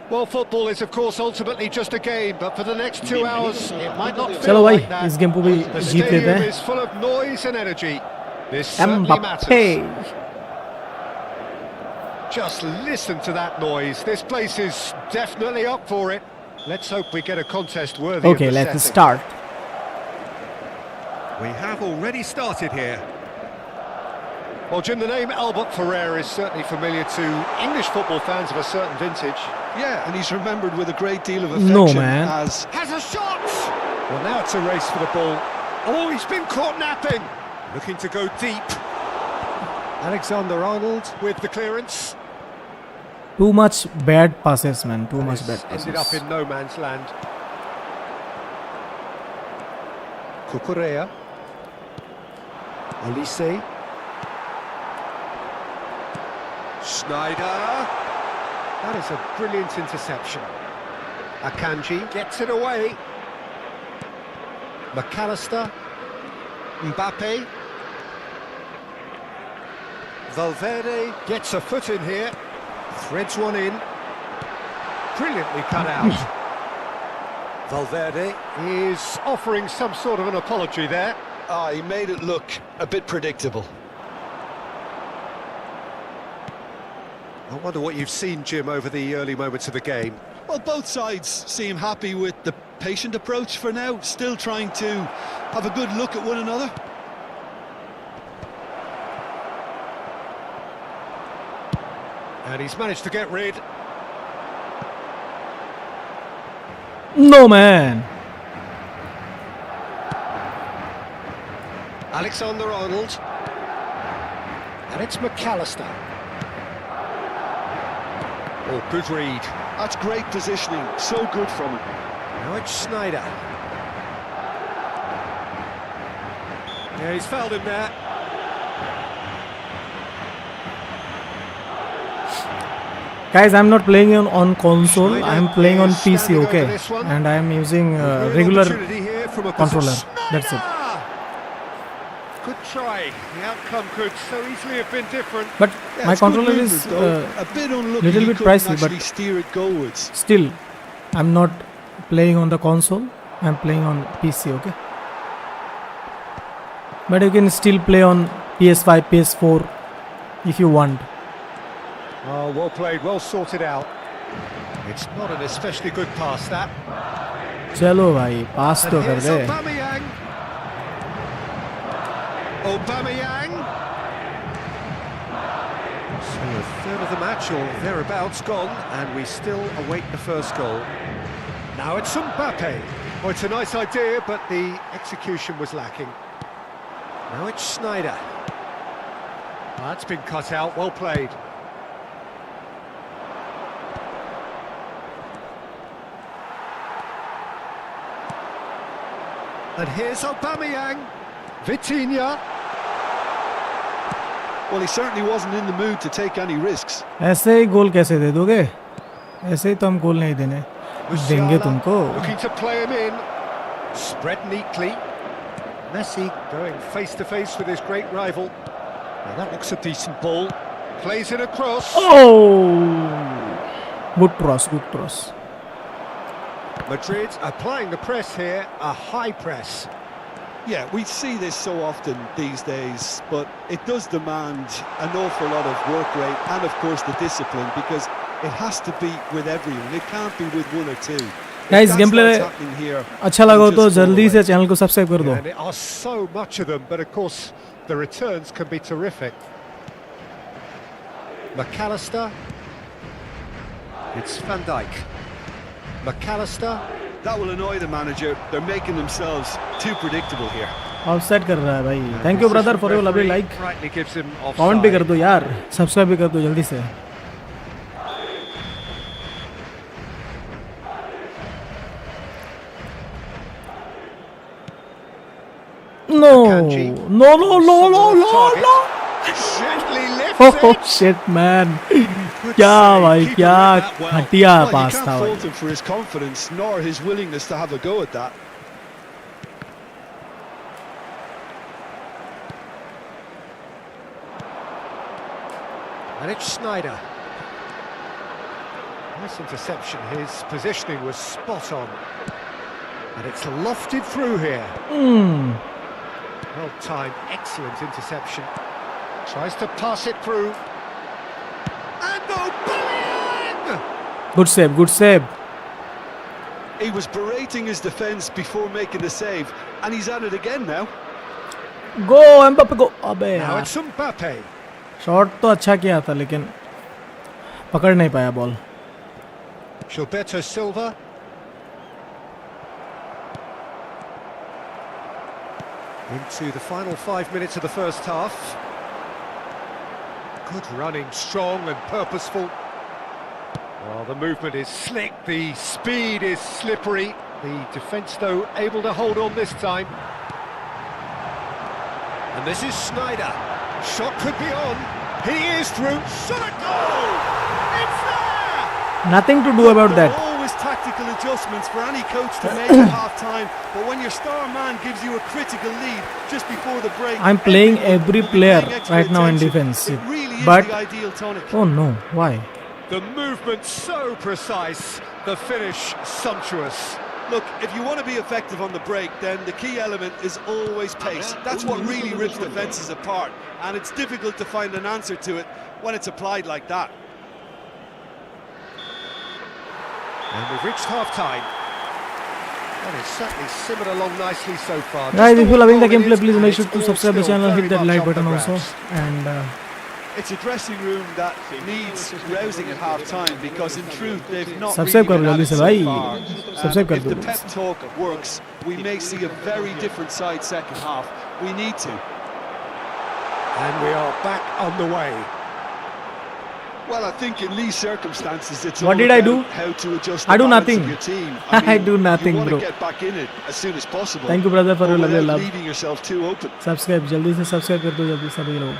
S2: Well, football is of course ultimately just a game, but for the next 2 hours it might not
S1: चलो
S2: feel
S1: भाई,
S2: like that.
S1: इस गेम को भी
S2: The
S1: जीत लेते
S2: stadium
S1: हैं.
S2: is full of noise and energy. This certainly matters.
S1: Mbappe.
S2: Just listen to that noise. This place is definitely up for it. Let's hope we get a contest worthy
S1: Okay,
S2: of the
S1: let's
S2: setting.
S1: start.
S2: We have already started here. Well, Jim, the name Albert Ferrer is certainly familiar to English football fans of a certain vintage.
S3: Yeah, and he's remembered with a great deal of
S1: No,
S3: affection
S1: man.
S3: as...
S2: Has a shot! Well, now it's a race for the ball. Oh, he's been caught napping. Looking to go deep. Alexander-Arnold with the clearance.
S1: Too much bad passes, man. Too much bad
S2: Ended up
S1: passes.
S2: in no man's land. Cucurella. Olise. Schneider. That is a brilliant interception. Akanji gets it away. McAllister. Mbappe. Valverde gets a foot in here. Threads one in. Brilliantly cut out. Valverde is offering some sort of an apology there.
S3: he made it look a bit predictable.
S2: I wonder what you've seen, Jim, over the early moments of the game.
S3: Well, both sides seem happy with the patient approach for now, still trying to have a good look at one another.
S2: And he's managed to get rid.
S1: No, man.
S2: Alexander-Arnold. And it's McAllister. Oh, good read.
S3: That's great positioning, so good from him.
S2: Now it's Schneider. Yeah, he's fouled him there.
S1: Guys, I'm not playing on console.
S2: Schneider
S1: I'm playing on
S2: is
S1: PC,
S2: standing over
S1: okay?
S2: this one.
S1: And I'm using
S2: Real
S1: regular
S2: opportunity here from a
S1: controller.
S2: position.
S1: That's it.
S2: Schneider! Good try. The outcome could so easily have been different.
S1: But
S3: Yeah,
S1: my
S3: it's good
S1: controller
S3: movement,
S1: is
S3: though. a bit unlucky.
S1: little
S3: he
S1: bit
S3: couldn't
S1: pricey,
S3: actually
S1: but
S3: steer it goalwards.
S1: still, I'm not playing on the console. I'm playing on PC, okay? But you can still play on PS5, PS4 if you want.
S2: Oh, well played, well sorted out. It's not an especially good pass, that.
S1: चलो भाई, पास
S2: And
S1: तो कर
S2: here's
S1: they.
S2: Aubameyang. Aubameyang. So a third of the match, or thereabouts, gone, and we still await the first goal. Now it's Mbappe. Oh, it's a nice idea, but the execution was lacking. Now it's Schneider. Oh, that's been cut out, well played. And here's Aubameyang. Vitinha.
S3: Well, he certainly wasn't in the mood to take any risks.
S1: ऐसे ही गोल कैसे दे दोगे? ऐसे ही तो हम गोल नहीं देंगे तुमको.
S2: Looking to play him in. Spread neatly. Messi going face to face with his great rival. Now that looks a decent ball. Plays it across.
S1: Oh! Good cross, good cross.
S2: Madrid applying the press here, a high press.
S3: Yeah, we see this so often these days, but it does demand an awful lot of work rate and, of course, the discipline, because it has to be with everyone. It can't be with one or two.
S1: Guys game play अच्छा लगा हो तो जल्दी से channel को subscribe कर दो.
S2: And there are so much of them, but of course the returns can be terrific. McAllister. It's Van Dijk. McAllister.
S3: That will annoy the manager. They're making themselves too predictable here.
S1: Offside कर रहा है भाई. Thank you brother for your lovely like.
S2: Rightly gives him offside.
S1: Comment भी कर दो यार, subscribe भी कर दो जल्दी से. No, no, no, no, no, no, no.
S2: Gently lifts
S1: Oh
S2: it.
S1: shit man. क्या भाई क्या घटिया पास था
S3: You can't
S1: भाई.
S3: fault him for his confidence nor his willingness to have a go at that.
S2: And it's Sneijder. Nice interception. His positioning was spot on. And it's lofted through here. Well timed, excellent interception. Tries to pass it through. And Aubameyang!
S1: Good save, good save.
S3: He was berating his defence before making the save, and he's at it again now.
S1: Go Mbappe go. अबे
S2: Now
S1: यार.
S2: it's Mbappe.
S1: Shot तो अच्छा किया था लेकिन पकड़ नहीं पाया ball.
S2: Gilberto Silva. Into the final 5 minutes of the first half. Good running, strong and purposeful. Well, the movement is slick, the speed is slippery. The defence, though, able to hold on this time. And this is Sneijder. Shot could be on. He is through. Shot a goal! It's there!
S1: Nothing to do about
S3: There
S1: that.
S3: are always tactical adjustments for any coach to make at half-time, but when your star man gives you a critical lead just before the break...
S1: I'm playing every
S3: will be
S1: player
S3: paying extra
S1: right now in
S3: attention.
S1: defense.
S3: It really is
S1: But
S3: the ideal tonic.
S1: oh no, why?
S2: The movement so precise, the finish sumptuous.
S3: Look, if you want to be effective on the break, then the key element is always pace. That's what really rips defences apart, and it's difficult to find an answer to it when it's applied like that.
S2: And we've reached half-time. And it's certainly simmered along nicely so far.
S1: Guys, if you're loving the
S2: Just
S1: gameplay, please
S2: and
S1: make sure
S2: it's
S1: to
S2: all
S1: subscribe the
S2: still
S1: channel, hit
S2: very
S1: that
S2: much
S1: like
S2: up the
S1: button also,
S2: grabs.
S1: and
S3: It's a dressing room that needs rousing at half-time because, in truth, they've not
S1: Subscribe
S3: really
S1: करो
S3: been
S1: जल्दी
S3: at it
S1: से
S3: so
S1: भाई.
S3: far.
S1: Subscribe कर
S3: If
S1: दो.
S3: the pep talk works, we may see a very different side second half. We need to.
S2: And we are back on the way.
S3: Well, I think in these circumstances, it's
S1: What
S3: all
S1: did I
S3: about
S1: do?
S3: how to adjust
S1: I
S3: the
S1: do
S3: balance
S1: nothing.
S3: of your team.
S1: I do nothing,
S3: you want
S1: bro.
S3: to get back in it as soon as possible.
S1: Thank you brother for your
S3: but
S1: lovely
S3: without
S1: love.
S3: leaving yourself too open.
S1: Subscribe जल्दी से subscribe कर दो जल्दी सभी लोग.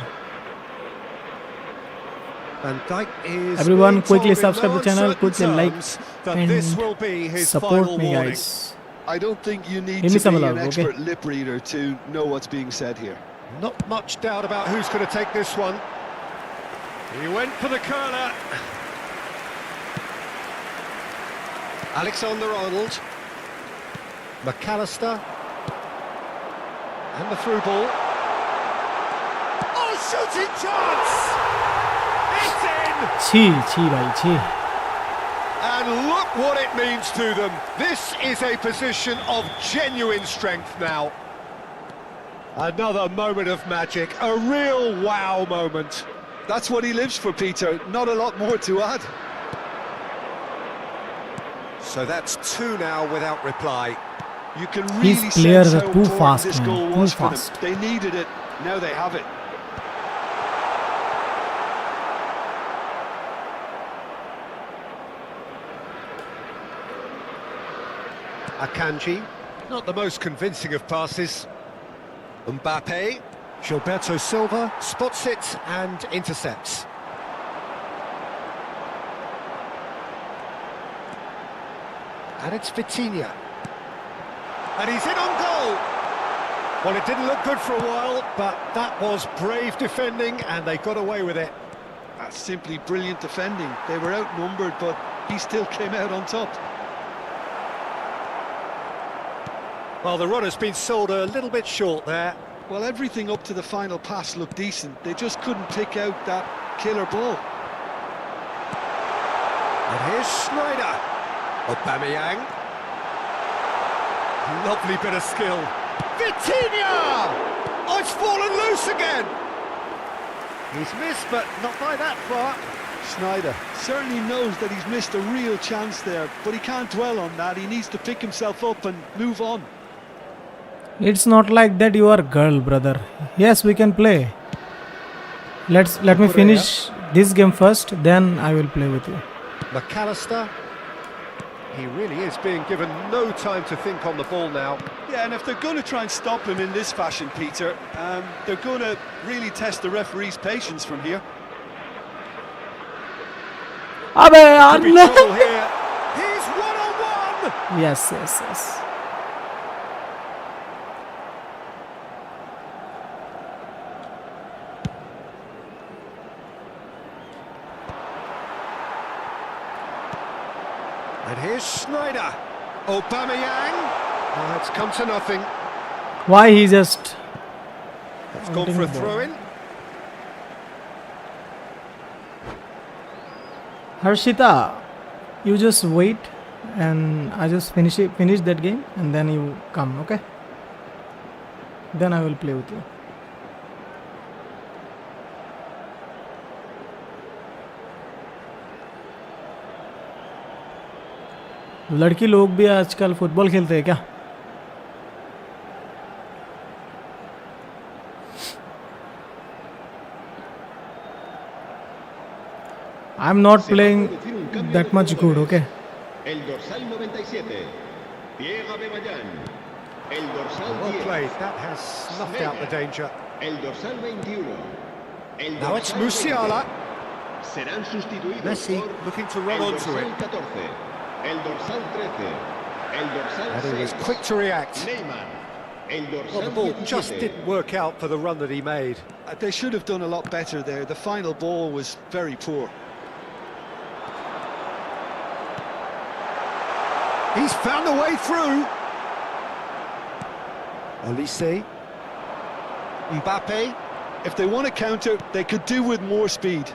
S2: Van Dijk is
S1: Everyone
S2: being
S1: quickly
S2: told in
S1: subscribe
S2: no
S1: the channel,
S2: uncertain
S1: put a like
S2: terms that
S1: and
S2: this will be his
S1: support
S2: final
S1: me
S2: warning.
S1: guys.
S3: I don't think you need
S1: Give me
S3: to
S1: some
S3: be
S1: love,
S3: an
S1: okay?
S3: expert lip reader to know what's being said here.
S2: Not much doubt about who's going to take this one. He went for the curler. Alexander-Arnold. McAllister. And the through ball. Oh, shooting chance! It's in!
S1: छी भाई छी.
S2: And look what it means to them. This is a position of genuine strength now. Another moment of magic, a real wow moment.
S3: That's what he lives for, Peter. Not a lot more to add.
S2: So that's two now without reply.
S3: You can really
S1: These players
S3: sense
S1: are
S3: how
S1: too
S3: important
S1: fast,
S3: this
S1: man,
S3: goal
S1: too
S3: was for
S1: fast.
S3: them. They needed it. Now they have it.
S2: Akanji, not the most convincing of passes. Mbappe, Gilberto Silva spots it and intercepts. And it's Vitinha. And he's in on goal. Well, it didn't look good for a while, but that was brave defending and they got away with it.
S3: That's simply brilliant defending. They were outnumbered, but he still came out on top.
S2: Well, the runner's been sold a little bit short there.
S3: Well, everything up to the final pass looked decent. They just couldn't pick out that killer ball.
S2: And here's Sneijder. Aubameyang. Lovely bit of skill. Vitinha! Oh, it's fallen loose again. He's missed, but not by that far.
S3: Sneijder certainly knows that he's missed a real chance there, but he can't dwell on that. He needs to pick himself up and move on.
S1: It's not like that you are girl, brother. Yes, we can play. Let me finish this game first, then I will play with you.
S2: McAllister. He really is being given no time to think on the ball now.
S3: Yeah, and if they're going to try and stop him in this fashion, Peter, they're going to really test the referee's patience from here.
S1: Abe yaar,
S2: Could be
S1: no.
S2: trouble here. He's one-on-one!
S1: Yes.
S2: And here's Sneijder. Aubameyang. Oh, it's come to nothing.
S1: Why he just...
S2: It's gone for a throw-in.
S1: Harshita, you just wait and I just finish that game and then you come, okay? Then I will play with you. लड़की लोग भी आजकल football खेलते हैं क्या? I'm not playing that much good, okay?
S5: El dorsal 97, Diego Abemayán. El dorsal
S2: Well
S5: 10,
S2: played. That has snuffed out the danger.
S5: el dorsal 21. El
S2: Now it's
S5: dorsal
S2: Musiala.
S5: 20. Serán sustituidos
S2: Messi
S5: por
S2: looking to run
S5: el
S2: onto
S5: dorsal
S2: it.
S5: 14, el dorsal 13, el dorsal
S2: And he was
S5: 6,
S2: quick to react.
S5: Neymar. El
S2: Well,
S5: dorsal
S2: the ball just
S5: 17.
S2: didn't work out for the run that he made.
S3: They should have done a lot better there. The final ball was very poor.
S2: He's found a way through. Olise. Mbappe.
S3: If they want to counter, they could do with more speed.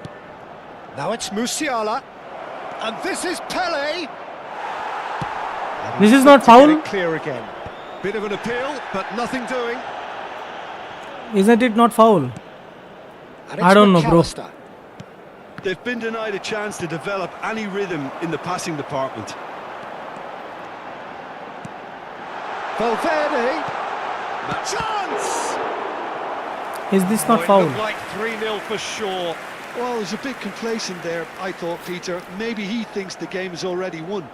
S2: Now it's Musiala. And this is Pele. And
S1: This
S2: he's
S1: is not
S2: got to get
S1: foul?
S2: it clear again. Bit of an appeal, but nothing doing.
S1: Isn't it not foul?
S2: And
S1: I don't know, bro.
S2: McAllister.
S3: They've been denied a chance to develop any rhythm in the passing department.
S2: Valverde. Chance!
S1: Is this not
S2: It
S1: foul?
S2: looked like 3-0 for sure.
S3: Well, he's a bit complacent there, I thought, Peter. Maybe he thinks the game is already won.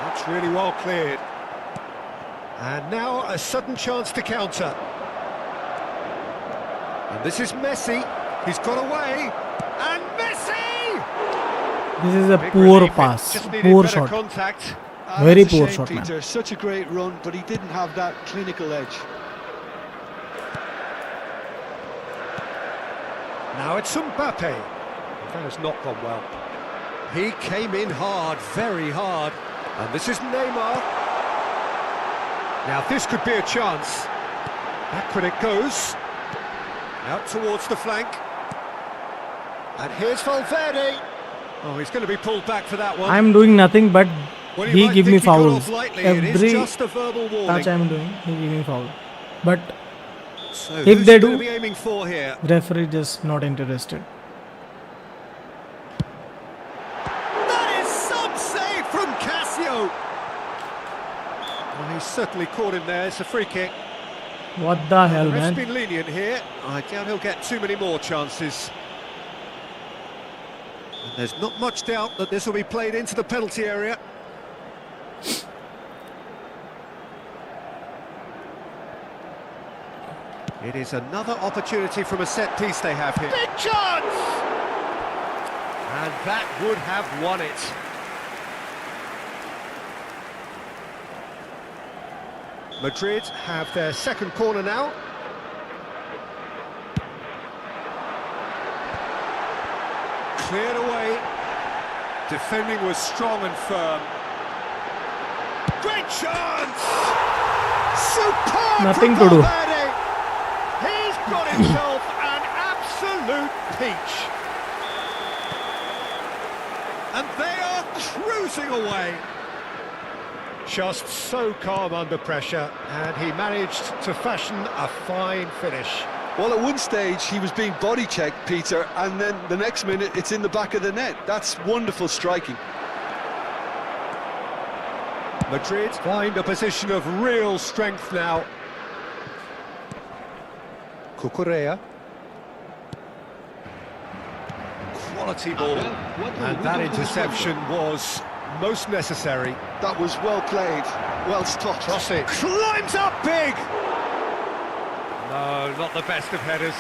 S2: That's really well cleared. And now a sudden chance to counter. And this is Messi. He's got away. And Messi!
S1: This is a
S2: Big
S1: poor
S2: relief. It
S1: pass,
S2: just needed
S1: poor
S2: better
S1: shot.
S2: contact.
S1: Very
S3: That's a
S1: poor
S3: shame,
S1: shot, man.
S3: Peter. Such a great run, but he didn't have that clinical edge.
S2: Now it's Mbappe. That has not gone well. He came in hard, very hard. And this is Neymar. Now this could be a chance. Backward it goes. Out towards the flank. And here's Valverde. Oh, he's going to be pulled back for that one.
S1: I'm doing nothing but
S2: Well, you
S1: he
S2: might
S1: give me
S2: think he got
S1: fouls.
S2: off lightly. It is
S1: Every
S2: just a verbal warning.
S1: touch I'm doing, he give me foul. But
S2: So
S1: if
S2: who's
S1: they
S2: he going
S1: do-
S2: to be aiming for here?
S1: referee just not interested.
S2: That is some save from Casio. Well, he's certainly caught him there. It's a free kick.
S1: What the hell,
S2: The ref's
S1: man?
S2: been lenient here. I doubt he'll get too many more chances. And there's not much doubt that this will be played into the penalty area. It is another opportunity from a set piece they have here. Big chance! And that would have won it. Madrid have their second corner now. Cleared away. Defending was strong and firm. Great chance! Superb
S1: Nothing
S2: from
S1: to do.
S2: Valverde. He's got himself an absolute peach. And they are cruising away. Just so calm under pressure, and he managed to fashion a fine finish.
S3: Well, at one stage he was being body checked, Peter, and then the next minute it's in the back of the net. That's wonderful striking.
S2: Madrid find a position of real strength now. Cucurella. Quality ball, and that interception was most necessary.
S3: That was well played, well stopped.
S2: Cross it, climbs up big! No, not the best of headers.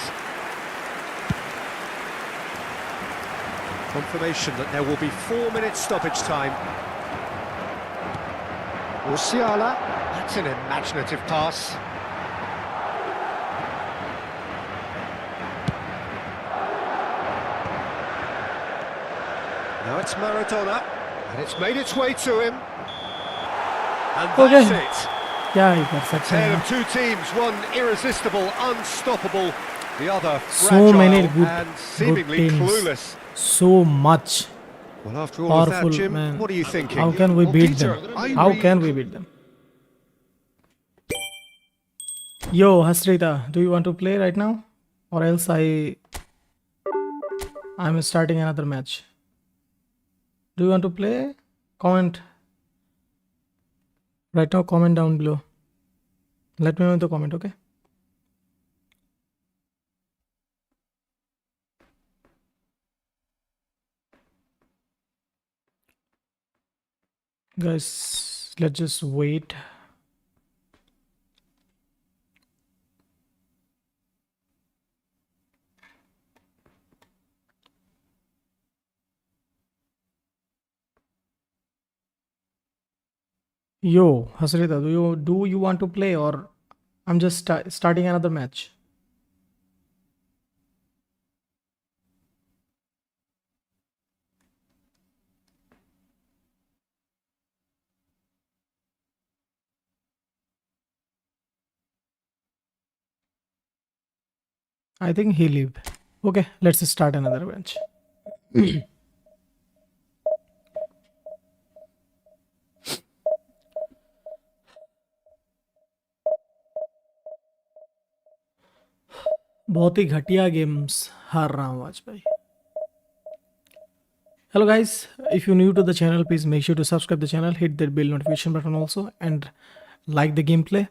S2: Confirmation that there will be 4 minutes stoppage time. Musiala, that's an imaginative pass. Now it's Maradona, and it's made its way to him. And that's it.
S1: क्या ही कर सकते
S2: Tale
S1: हैं.
S2: of two teams, one irresistible, unstoppable, the other
S1: So many
S2: fragile
S1: good
S2: and seemingly
S1: teams.
S2: clueless.
S1: So much
S2: Well, after all of
S1: powerful,
S2: that, Jim,
S1: man.
S2: what are you thinking?
S1: How can we
S3: Well,
S1: beat
S3: Peter,
S1: them?
S3: I
S1: How
S3: read-
S1: can we beat them? Yo, Hasrita, do you want to play right now? Or else I'm starting another match. Do you want to play? Comment. Right now, comment down below. Let me know in the comment, okay? Guys, let's just wait. Yo, Hasrita, do you want to play, or I'm just starting another match? I think he leave. Okay, let's start another match. बहुत ही घटिया games हार रहा हूँ आज भाई. Hello guys, if you're new to the channel, please make sure to subscribe the channel, hit that bell notification button also, and like the gameplay.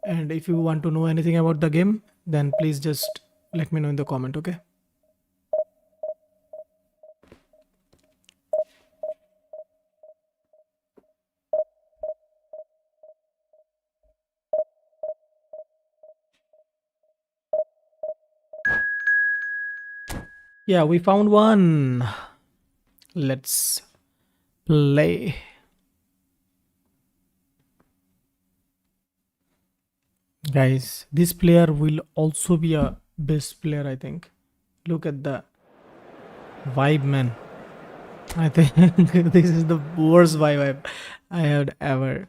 S1: And if you want to know anything about the game, then please just let me know in the comment, okay? Yeah, we found one. Let's play. Guys, this player will also be a best player, I think. Look at the vibe, man. I think this is the worst vibe I had ever.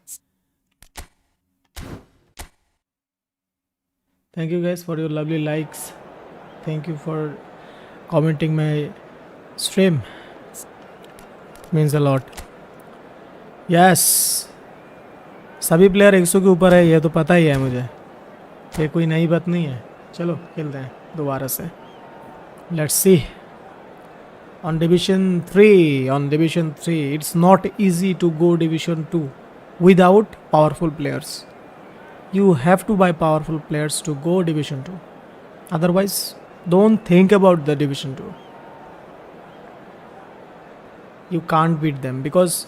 S1: Thank you guys for your lovely likes. Thank you for commenting my stream. Means a lot. Yes. सभी player 100 के ऊपर है, ये तो पता ही है मुझे. ये कोई नई बात नहीं है. चलो खेलते हैं दोबारा से. Let's see. On Division 3, it's not easy to go Division 2 without powerful players. You have to buy powerful players to go Division 2. Otherwise, don't think about the Division 2. You can't beat them because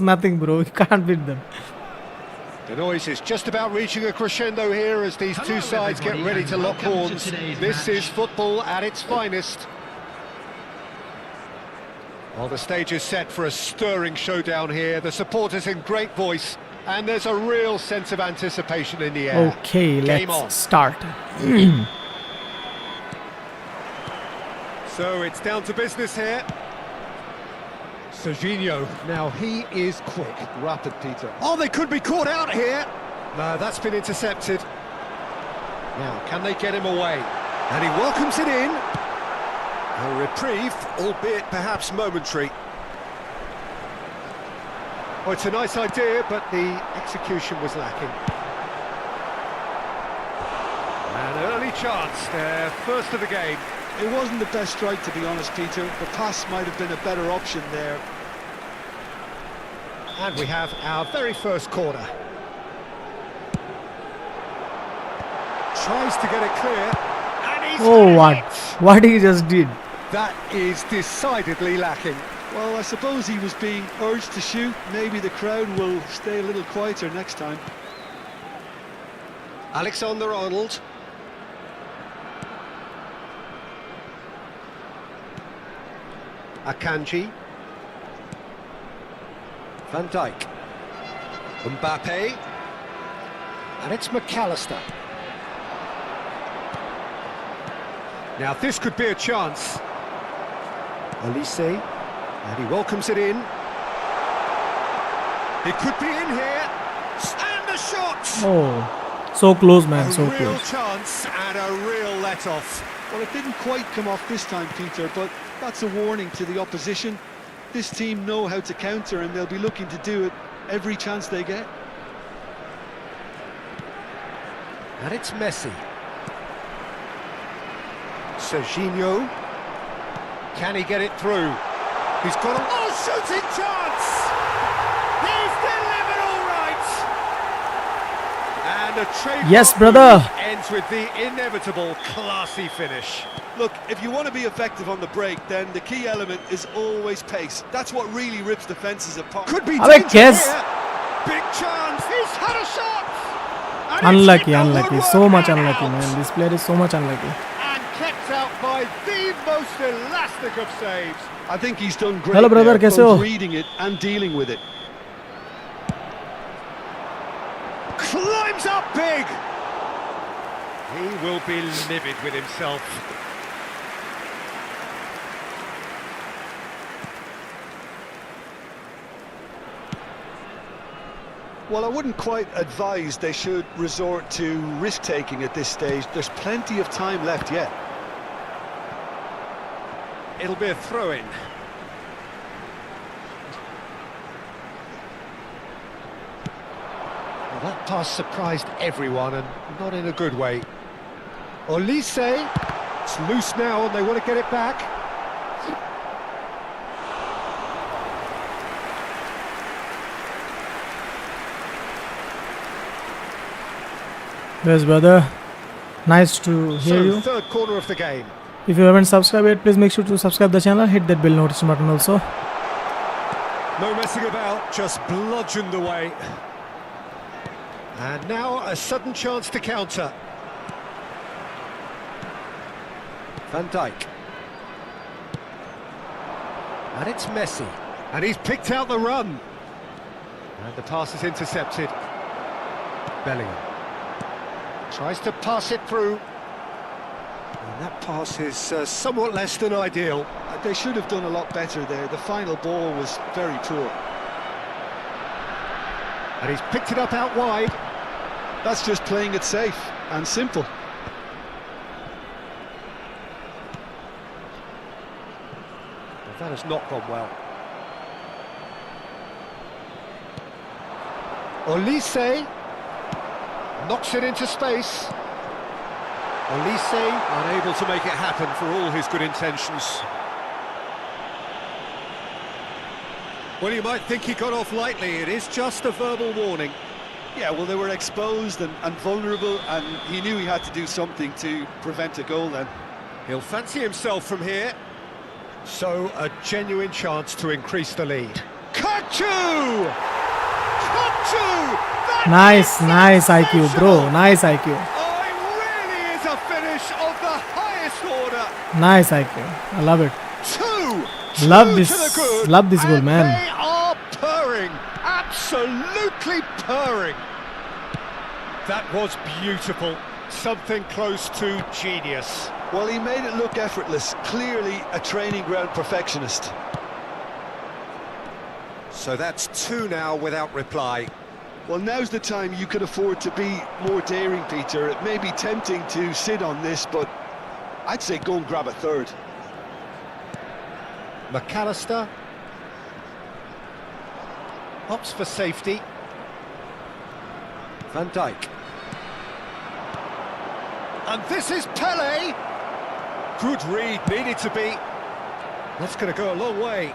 S1: nothing, bro. You can't beat them.
S2: The noise is just about reaching a crescendo here as these two sides get ready to lock horns. This is football at its finest. Well, the stage is set for a stirring showdown here. The supporters in great voice, and there's a real sense of anticipation in the air.
S1: Okay,
S2: Game on.
S1: let's start.
S2: So it's down to business here. Serginho, now he is quick.
S3: Rapid, Peter.
S2: Oh, they could be caught out here. No, that's been intercepted. Now, can they get him away? And he welcomes it in. A reprieve, albeit perhaps momentary. Oh, it's a nice idea, but the execution was lacking. An early chance, their first of the game.
S3: It wasn't the best strike, to be honest, Peter. The pass might have been a better option there.
S2: And we have our very first corner. Tries to get it clear, and he's
S1: Oh,
S2: had
S1: what?
S2: it.
S1: What he just did?
S2: That is decidedly lacking.
S3: Well, I suppose he was being urged to shoot. Maybe the crowd will stay a little quieter next time.
S2: Alexander-Arnold. Akanji. Van Dijk. Mbappe. And it's McAllister. Now this could be a chance. Olise. And he welcomes it in. It could be in here. And the shot!
S1: Oh, so close, man,
S2: A
S1: so
S2: real
S1: close.
S2: chance and a real let-off.
S3: Well, it didn't quite come off this time, Peter, but that's a warning to the opposition. This team know how to counter, and they'll be looking to do it every chance they get.
S2: And it's Messi. Serginho. Can he get it through? He's got a shooting chance! He's delivered all right! And a trade
S1: Yes, brother.
S2: ends with the inevitable classy finish.
S3: Look, if you want to be effective on the break, then the key element is always pace. That's what really rips defenses apart.
S2: Could be
S1: Abey,
S2: danger
S1: guess.
S2: here. Big chance! He's had a shot! And it's
S1: Unlucky,
S2: hit the
S1: unlucky.
S2: woodwork
S1: So much
S2: and
S1: unlucky,
S2: out.
S1: man. This player is so much unlucky.
S2: And kept out by the most elastic of saves.
S3: I think he's done great.
S1: Hello, brother,
S3: there,
S1: kaise
S3: both
S1: ho?
S3: reading it and dealing with it.
S2: Climbs up big. He will be livid with himself.
S3: Well, I wouldn't quite advise they should resort to risk-taking at this stage. There's plenty of time left yet.
S2: It'll be a throw-in. Well, that pass surprised everyone, and not in a good way. Olise, it's loose now, and they want to get it back.
S1: Yes, brother. Nice to hear
S2: So,
S1: you.
S2: third corner of the game.
S1: If you haven't subscribed yet, please make sure to subscribe the channel. Hit that bell notification button also.
S2: No messing about, just bludgeoned away. And now a sudden chance to counter. Van Dijk. And it's Messi. And he's picked out the run. And the pass is intercepted. Bellingham. Tries to pass it through. And that pass is somewhat less than ideal.
S3: They should have done a lot better there. The final ball was very poor.
S2: And he's picked it up out wide.
S3: That's just playing it safe and simple.
S2: Well, that has not gone well. Olise knocks it into space. Olise unable to make it happen for all his good intentions. Well, you might think he got off lightly. It is just a verbal warning.
S3: Yeah, well, they were exposed and vulnerable, and he knew he had to do something to prevent a goal then.
S2: He'll fancy himself from here. So, a genuine chance to increase the lead. Kachu! Kachu!
S1: Nice, nice IQ, bro. Nice IQ.
S2: Oh, it really is a finish of the highest order.
S1: Nice IQ. I love it.
S2: Two
S1: Love
S2: to
S1: this.
S2: the good,
S1: Love this goal,
S2: and
S1: man.
S2: They are purring, absolutely purring. That was beautiful, something close to genius.
S3: Well, he made it look effortless. Clearly a training ground perfectionist.
S2: So that's two now without reply.
S3: Well, now's the time you could afford to be more daring, Peter. It may be tempting to sit on this, but I'd say go and grab a third.
S2: McAllister. Opts for safety. Van Dijk. And this is Pele. Good read, needed to be. That's going to go a long way.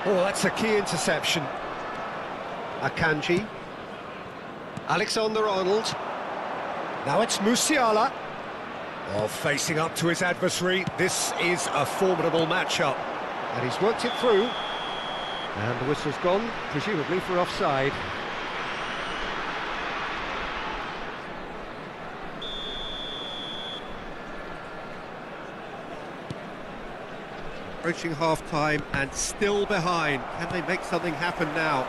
S2: Oh, that's a key interception. Akanji. Alexander-Arnold. Now it's Musiala. Oh, facing up to his adversary. This is a formidable matchup. And he's worked it through. And the whistle's gone, presumably for offside. Approaching half-time and still behind. Can they make something happen now?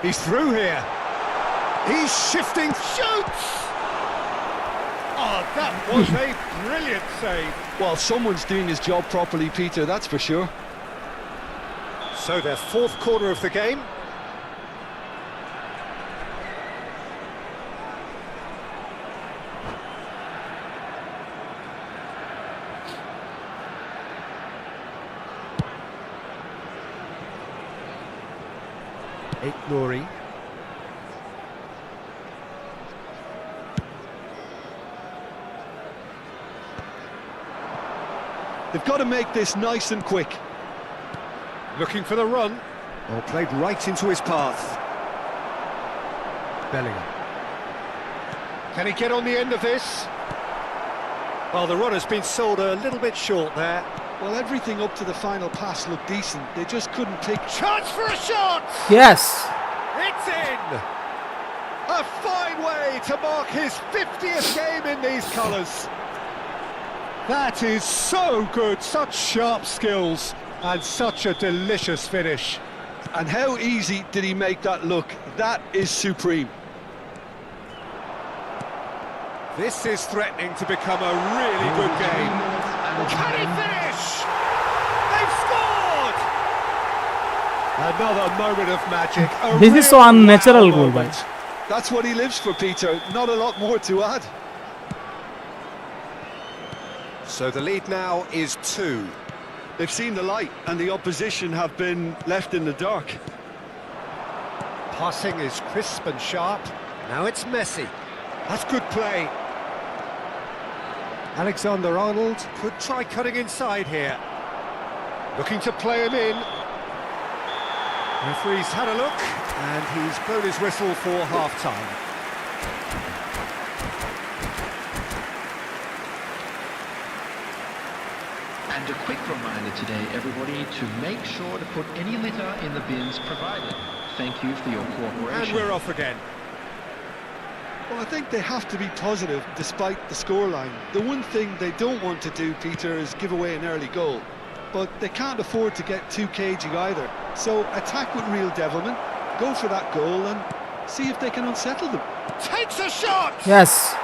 S2: He's through here. He's shifting, shoots! Oh, that was a brilliant save.
S3: Well, someone's doing his job properly, Peter, that's for sure.
S2: So their fourth quarter of the game. Nouri.
S3: They've got to make this nice and quick.
S2: Looking for the run. Oh, played right into his path. Bellingham. Can he get on the end of this? Well, the run has been sold a little bit short there.
S3: Well, everything up to the final pass looked decent. They just couldn't pick.
S2: Chance for a shot!
S1: Yes.
S2: It's in! A fine way to mark his 50th game in these colours. That is so good, such sharp skills and such a delicious finish.
S3: And how easy did he make that look? That is supreme.
S2: This is threatening to become a really good game. Can he finish? They've scored! Another moment of magic.
S1: This is so unnatural goal,
S2: moment.
S1: bhai.
S3: That's what he lives for, Peter. Not a lot more to add.
S2: So the lead now is 2.
S3: They've seen the light and the opposition have been left in the dark.
S2: Passing is crisp and sharp. Now it's Messi. That's good play. Alexander-Arnold could try cutting inside here. Looking to play him in. Referee's had a look and he's blown his whistle for half-time.
S6: And a quick reminder today, everybody, to make sure to put any litter in the bins provided. Thank you for your cooperation.
S2: And we're off again.
S3: Well, I think they have to be positive despite the scoreline. The one thing they don't want to do, Peter, is give away an early goal. But they can't afford to get too cagey either. So attack with real devilment, go for that goal and see if they can unsettle them.
S2: Takes a shot!
S1: Yes.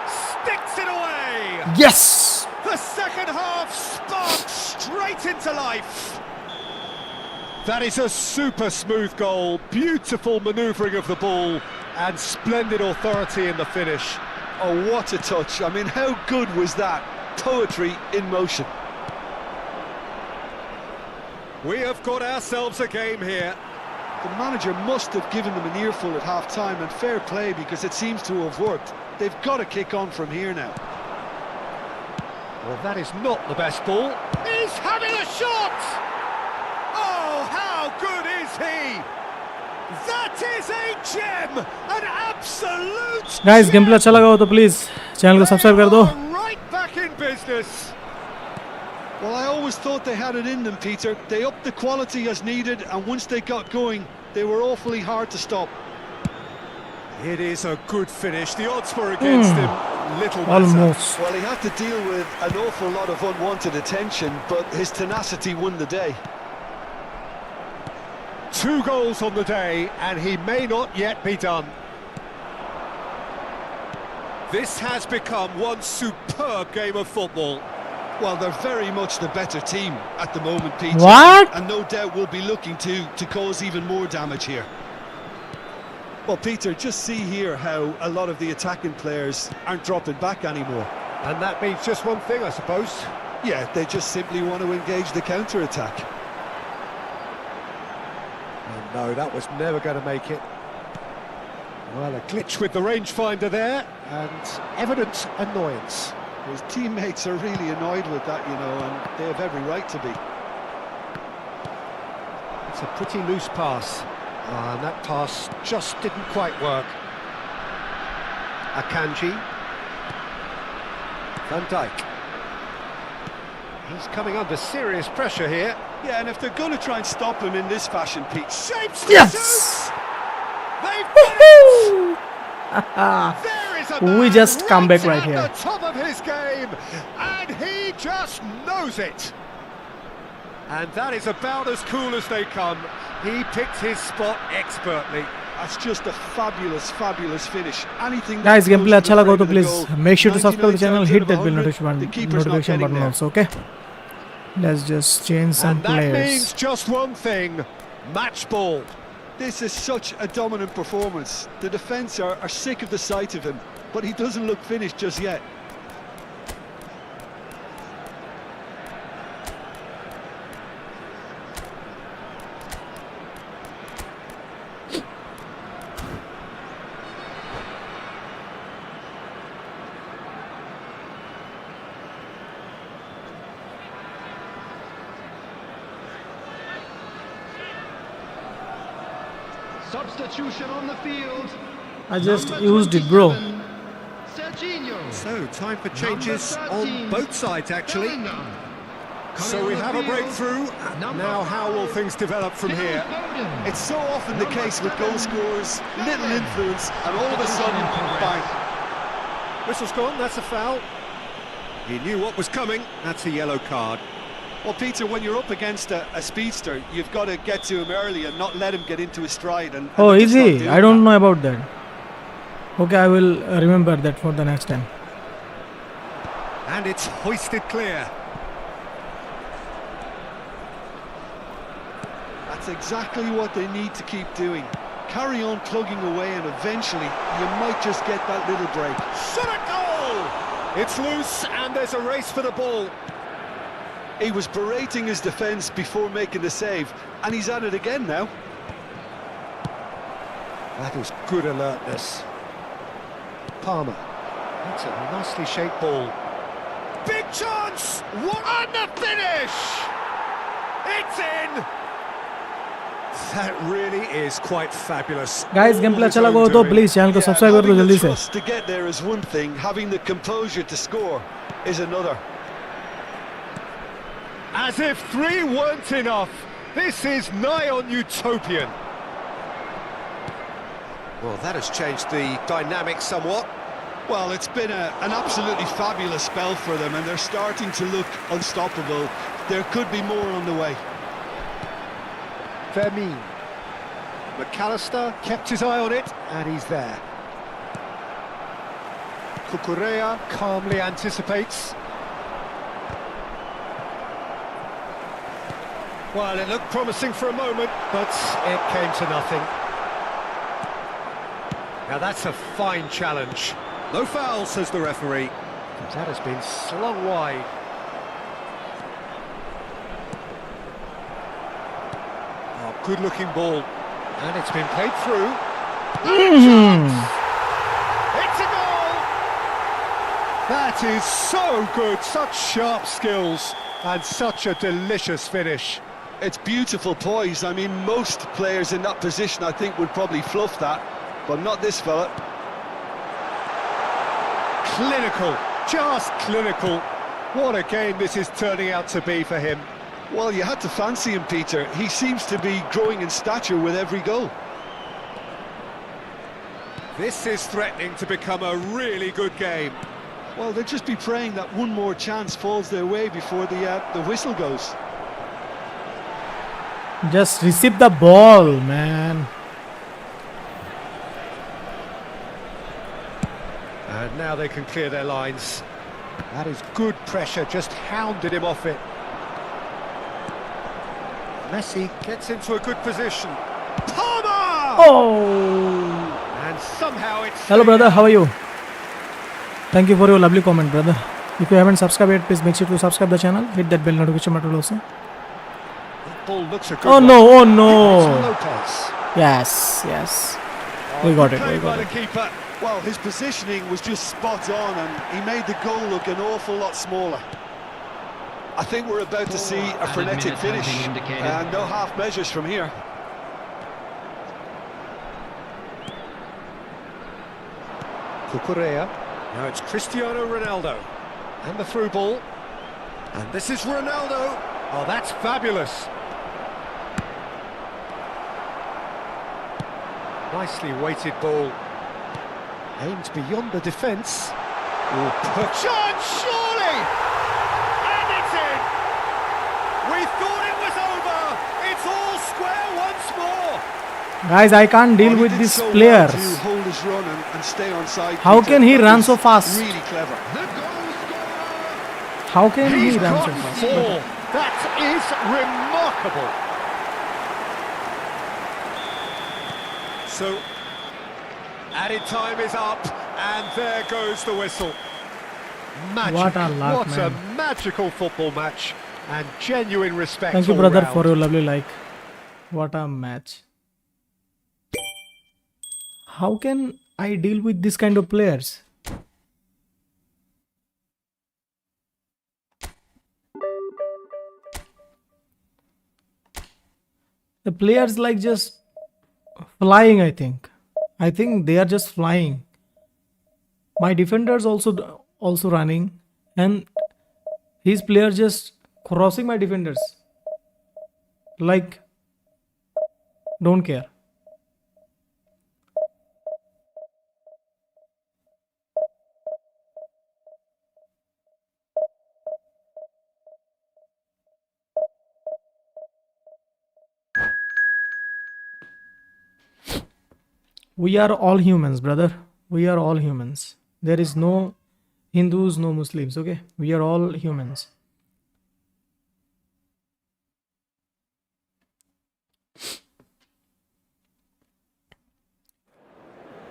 S2: Sticks it away!
S1: Yes.
S2: The second half sparks straight into life. That is a super smooth goal, beautiful manoeuvring of the ball and splendid authority in the finish.
S3: Oh, what a touch. I mean, how good was that? Poetry in motion.
S2: We have got ourselves a game here.
S3: The manager must have given them an earful at half-time, and fair play because it seems to have worked. They've got to kick on from here now.
S2: Well, that is not the best ball. He's having a shot! Oh, how good is he? That is a gem! An absolute
S1: Guys,
S2: gem!
S1: Game play अच्छा लगा हो तो please channel को subscribe कर दो.
S2: They are right back in business.
S3: Well, I always thought they had it in them, Peter. They upped the quality as needed, and once they got going, they were awfully hard to stop.
S2: It is a good finish. The odds were against him. Little matter.
S1: Almost.
S3: Well, he had to deal with an awful lot of unwanted attention, but his tenacity won the day.
S2: 2 goals on the day, and he may not yet be done. This has become one superb game of football.
S3: Well, they're very much the better team at the moment, Peter.
S1: What?
S3: And no doubt will be looking to cause even more damage here. Well, Peter, just see here how a lot of the attacking players aren't dropping back anymore.
S2: And that means just one thing, I suppose.
S3: Yeah, they just simply want to engage the counter-attack.
S2: Oh, no, that was never going to make it. Well, a glitch with the rangefinder there, and evident annoyance.
S3: His teammates are really annoyed with that, you know, and they have every right to be.
S2: It's a pretty loose pass, and that pass just didn't quite work. Akanji. Van Dijk. He's coming under serious pressure here.
S3: Yeah, and if they're going to try and stop him in this fashion, Pete,
S2: Shapes to
S1: Yes!
S2: shoot! They've done it! There is a
S1: We
S2: man
S1: just come back right
S2: at
S1: here.
S2: the top of his game, and he just knows it. And that is about as cool as they come. He picked his spot expertly.
S3: that's just a fabulous, fabulous finish. Anything
S1: Guys,
S3: that
S1: gameplay
S3: goes to
S1: अच्छा
S3: the
S1: लगा तो
S3: front of the
S1: please
S3: goal,
S1: make sure to subscribe to the
S3: 99
S1: channel,
S3: times
S1: hit
S3: out
S1: that
S3: of
S1: bell
S3: 100, the keeper's not
S1: notification
S3: getting
S1: button
S3: there.
S1: also, okay? Let's just change some
S2: And that means
S1: players.
S2: just one thing, match ball.
S3: This is such a dominant performance. The defence are sick of the sight of him, but he doesn't look finished just yet.
S4: Substitution on the field.
S1: I just
S4: Number
S1: used it, bro.
S4: 27, Serginho.
S2: So, time for changes
S4: Number
S2: on
S4: 13,
S2: both sides, actually.
S4: Bellingham.
S2: So
S4: Coming
S2: we
S4: on the
S2: have a
S4: field,
S2: breakthrough.
S4: number
S2: Now, how will
S4: 5,
S2: things develop from
S4: Phil
S2: here?
S4: Foden.
S3: It's so often the
S4: Number
S3: case with
S4: 7,
S3: goal scorers, little
S4: Bellingham.
S3: influence, and all of a sudden,
S4: Substitution in
S3: bang.
S4: progress.
S2: Whistle's gone, that's a foul. He knew what was coming, that's a yellow card.
S3: Well, Peter, when you're up against a speedster, you've got to get to him early and not let him get into his stride. And
S1: Oh,
S3: they're
S1: is
S3: just not
S1: he?
S3: doing
S1: I don't
S3: that.
S1: know about that. Okay, I will remember that for the next time.
S2: And it's hoisted clear.
S3: That's exactly what they need to keep doing. Carry on plugging away, and eventually you might just get that little break.
S2: Shot a goal! It's loose, and there's a race for the ball.
S3: He was berating his defence before making the save, and he's at it again now.
S2: That is good alertness. Palmer. That's a nicely shaped ball. Big chance! What on the finish! It's in! That really is quite fabulous.
S1: Guys, gameplay अच्छा लगा हो तो please channel को subscribe कर दो
S3: having the
S1: जल्दी से.
S3: trust to get there is one thing, having the composure to score is another.
S2: As if 3 weren't enough, this is nigh on utopian. Well, that has changed the dynamic somewhat.
S3: Well, it's been an absolutely fabulous spell for them, and they're starting to look unstoppable. There could be more on the way.
S2: Vermeer. McAllister kept his eye on it, and he's there. Cucurella calmly anticipates. Well, it looked promising for a moment, but it came to nothing. Now that's a fine challenge. No foul, says the referee. That has been slung wide. Oh, good-looking ball. And it's been played through. It's a goal! That is so good. Such sharp skills and such a delicious finish.
S3: It's beautiful poise. I mean, most players in that position, I think, would probably fluff that, but not this fella.
S2: Clinical, just clinical. What a game this is turning out to be for him.
S3: Well, you had to fancy him, Peter. He seems to be growing in stature with every goal.
S2: This is threatening to become a really good game.
S3: Well, they'll just be praying that one more chance falls their way before the whistle goes.
S1: Just receive the ball, man.
S2: And now they can clear their lines. That is good pressure, just hounded him off it. Messi gets into a good position. Palmer!
S1: Oh!
S2: And somehow it's...
S1: Hello, brother. How are you? Thank you for your lovely comment, brother. If you haven't subscribed yet, please make sure to subscribe the channel. Hit that bell notification button also.
S2: That ball looks a good
S1: Oh
S2: one.
S1: no! Oh
S2: It's
S1: no!
S2: Lopez.
S1: Yes, yes. We got it. We
S2: Played by
S1: got
S2: the
S1: it.
S2: keeper.
S3: Well, his positioning was just spot on, and he made the goal look an awful lot smaller. I think we're about to see a
S6: Added
S3: frenetic
S6: minutes have
S3: finish,
S6: been indicated.
S3: and no half measures from here.
S2: Cucurella. Now it's Cristiano Ronaldo. And the through ball. And this is Ronaldo. Oh, that's fabulous. Nicely weighted ball. Aimed beyond the defence. Oh, chance, surely! And it's in! We thought it was over! It's all square once more!
S1: Guys, I can't deal
S3: Well, he
S1: with
S3: did
S1: these
S3: so well
S1: players.
S3: to hold his run and stay on side.
S1: How
S3: Peter.
S1: can he
S3: That
S1: run
S3: was
S1: so fast?
S3: Really clever.
S6: The goal scorer!
S1: How can he
S2: He's
S1: run so
S2: got
S1: fast?
S2: four. That is remarkable. So, added time is up, and there goes the whistle. Magic.
S1: What a luck,
S2: What
S1: man.
S2: a magical football match, and genuine respect.
S1: Thank you,
S2: all
S1: brother,
S2: round.
S1: for your lovely like. What a match. How can I deal with this kind of players? The players like just flying, I think. I think they are just flying. My defenders also running, and his player just crossing my defenders. Like, don't care. We are all humans, brother. We are all humans. There is no Hindus, no Muslims, okay? We are all humans.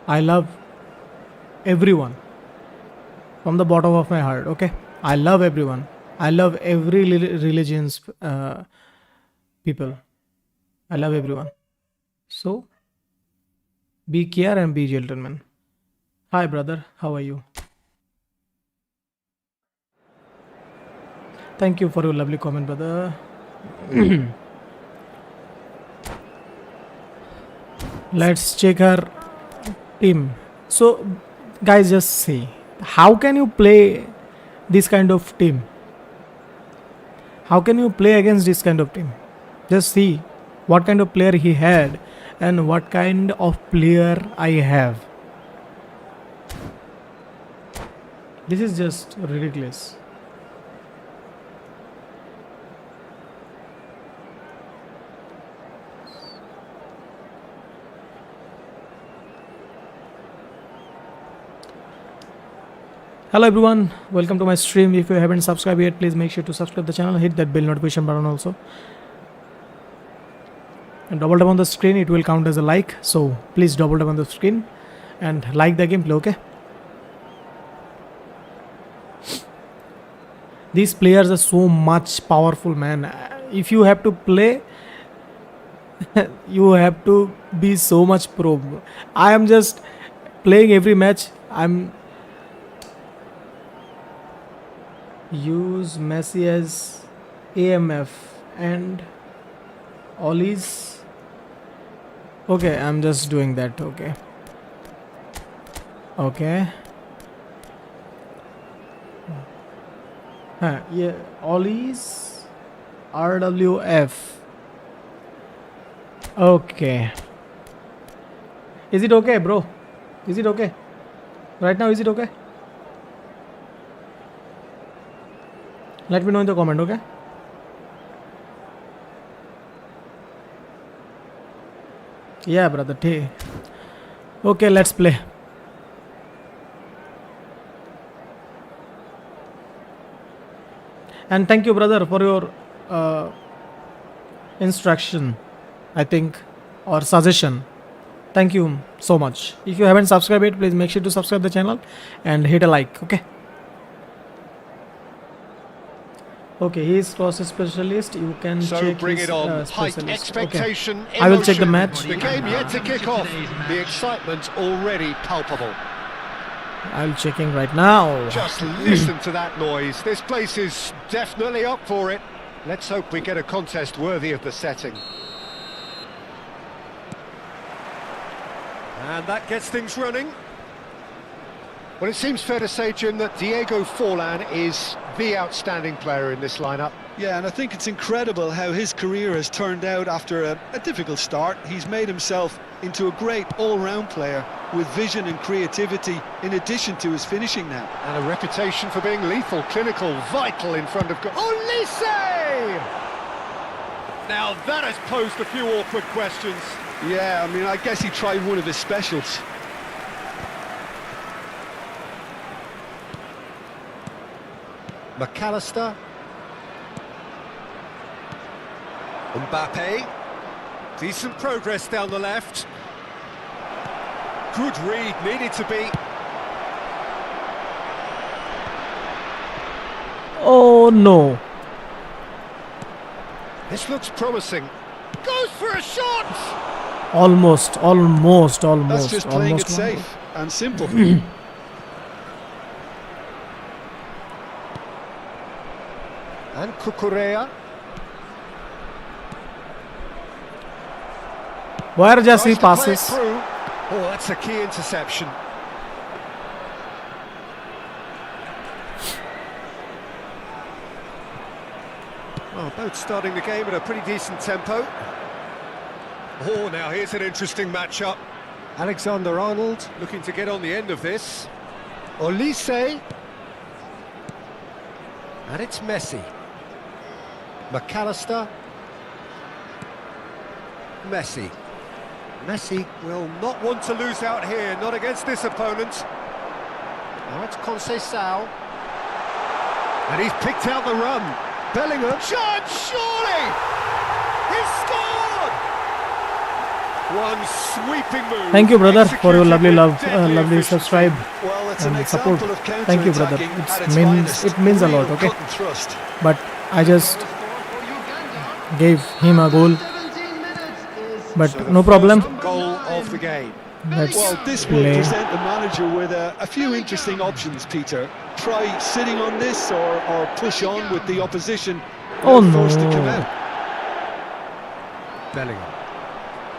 S1: I love everyone from the bottom of my heart, okay? I love everyone. I love every religion's people. I love everyone. So, be care and be gentlemen. Hi, brother. How are you? Thank you for your lovely comment, brother. Let's check our team. So, guys, just see. How can you play this kind of team? How can you play against this kind of team? Just see what kind of player he had and what kind of player I have. This is just ridiculous. Hello everyone, welcome to my stream. If you haven't subscribed yet, please make sure to subscribe the channel, hit that bell notification button also. And double tap on the screen, it will count as a like. So please double tap on the screen and like the gameplay, okay? These players are so much powerful, man. If you have to play, you have to be so much pro. I am just playing every match. I'm use Messi as AMF and Ollie's. Okay, I'm just doing that. Okay. Yeah, Ollie's RWF. Okay. Is it okay, bro? Is it okay? Right now, is it okay? Let me know in the comment, okay? Yeah, brother. Okay, let's play. And thank you, brother, for your instruction, I think, or suggestion. Thank you so much. If you haven't subscribed yet, please make sure to subscribe the channel and hit a like, okay? Okay, he is cross specialist. You can
S2: So
S1: check
S2: bring
S1: his
S2: it on. Height,
S1: specialist. Okay.
S2: expectation,
S1: I will check the
S2: emotion.
S1: match.
S2: The game yet to kick off. The excitement already palpable.
S1: I'm checking right now.
S2: Just listen to that noise. This place is definitely up for it. Let's hope we get a contest worthy of the setting. And that gets things running. Well, it seems fair to say, Jim, that Diego Forlan is the outstanding player in this lineup.
S3: Yeah, and I think it's incredible how his career has turned out after a difficult start. He's made himself into a great all-round player with vision and creativity in addition to his finishing now.
S2: And a reputation for being lethal, clinical, vital in front of goal. Olise! Now that has posed a few awkward questions.
S3: Yeah, I mean, I guess he tried one of his specials.
S2: McAllister. Mbappe. Decent progress down the left. Good read, needed to be.
S1: Oh no.
S2: This looks promising. Goes for a shot!
S1: Almost.
S3: That's just playing it
S1: almost one goal.
S3: safe and simple.
S2: And Cucurella.
S1: Where just he
S2: Tries to play it
S1: passes?
S2: through. Oh, that's a key interception. Well, both starting the game at a pretty decent tempo. Oh, now here's an interesting matchup. Alexander-Arnold looking to get on the end of this. Olise. And it's Messi. McAllister. Messi. Messi will not want to lose out here, not against this opponent. Now it's Conceição. And he's picked out the run. Bellingham. Chance, surely! He's scored! One sweeping move.
S1: Thank you, brother, for your lovely
S2: executed
S1: love,
S2: with deadly
S1: lovely
S2: efficiency.
S1: subscribe
S3: Well, it's an
S1: and support.
S3: example of
S1: Thank you, brother.
S3: counterattacking
S1: It means a lot.
S3: Real
S1: Okay,
S3: cut and thrust.
S1: but I just gave him a goal. But
S2: So the
S1: no problem.
S2: first goal of the game.
S1: Let's
S3: Well, this will
S1: play.
S3: present the manager with a few interesting options, Peter. Try sitting on this or push on with the opposition.
S1: Oh,
S3: They're forced to come
S1: no.
S3: out.
S2: Bellingham.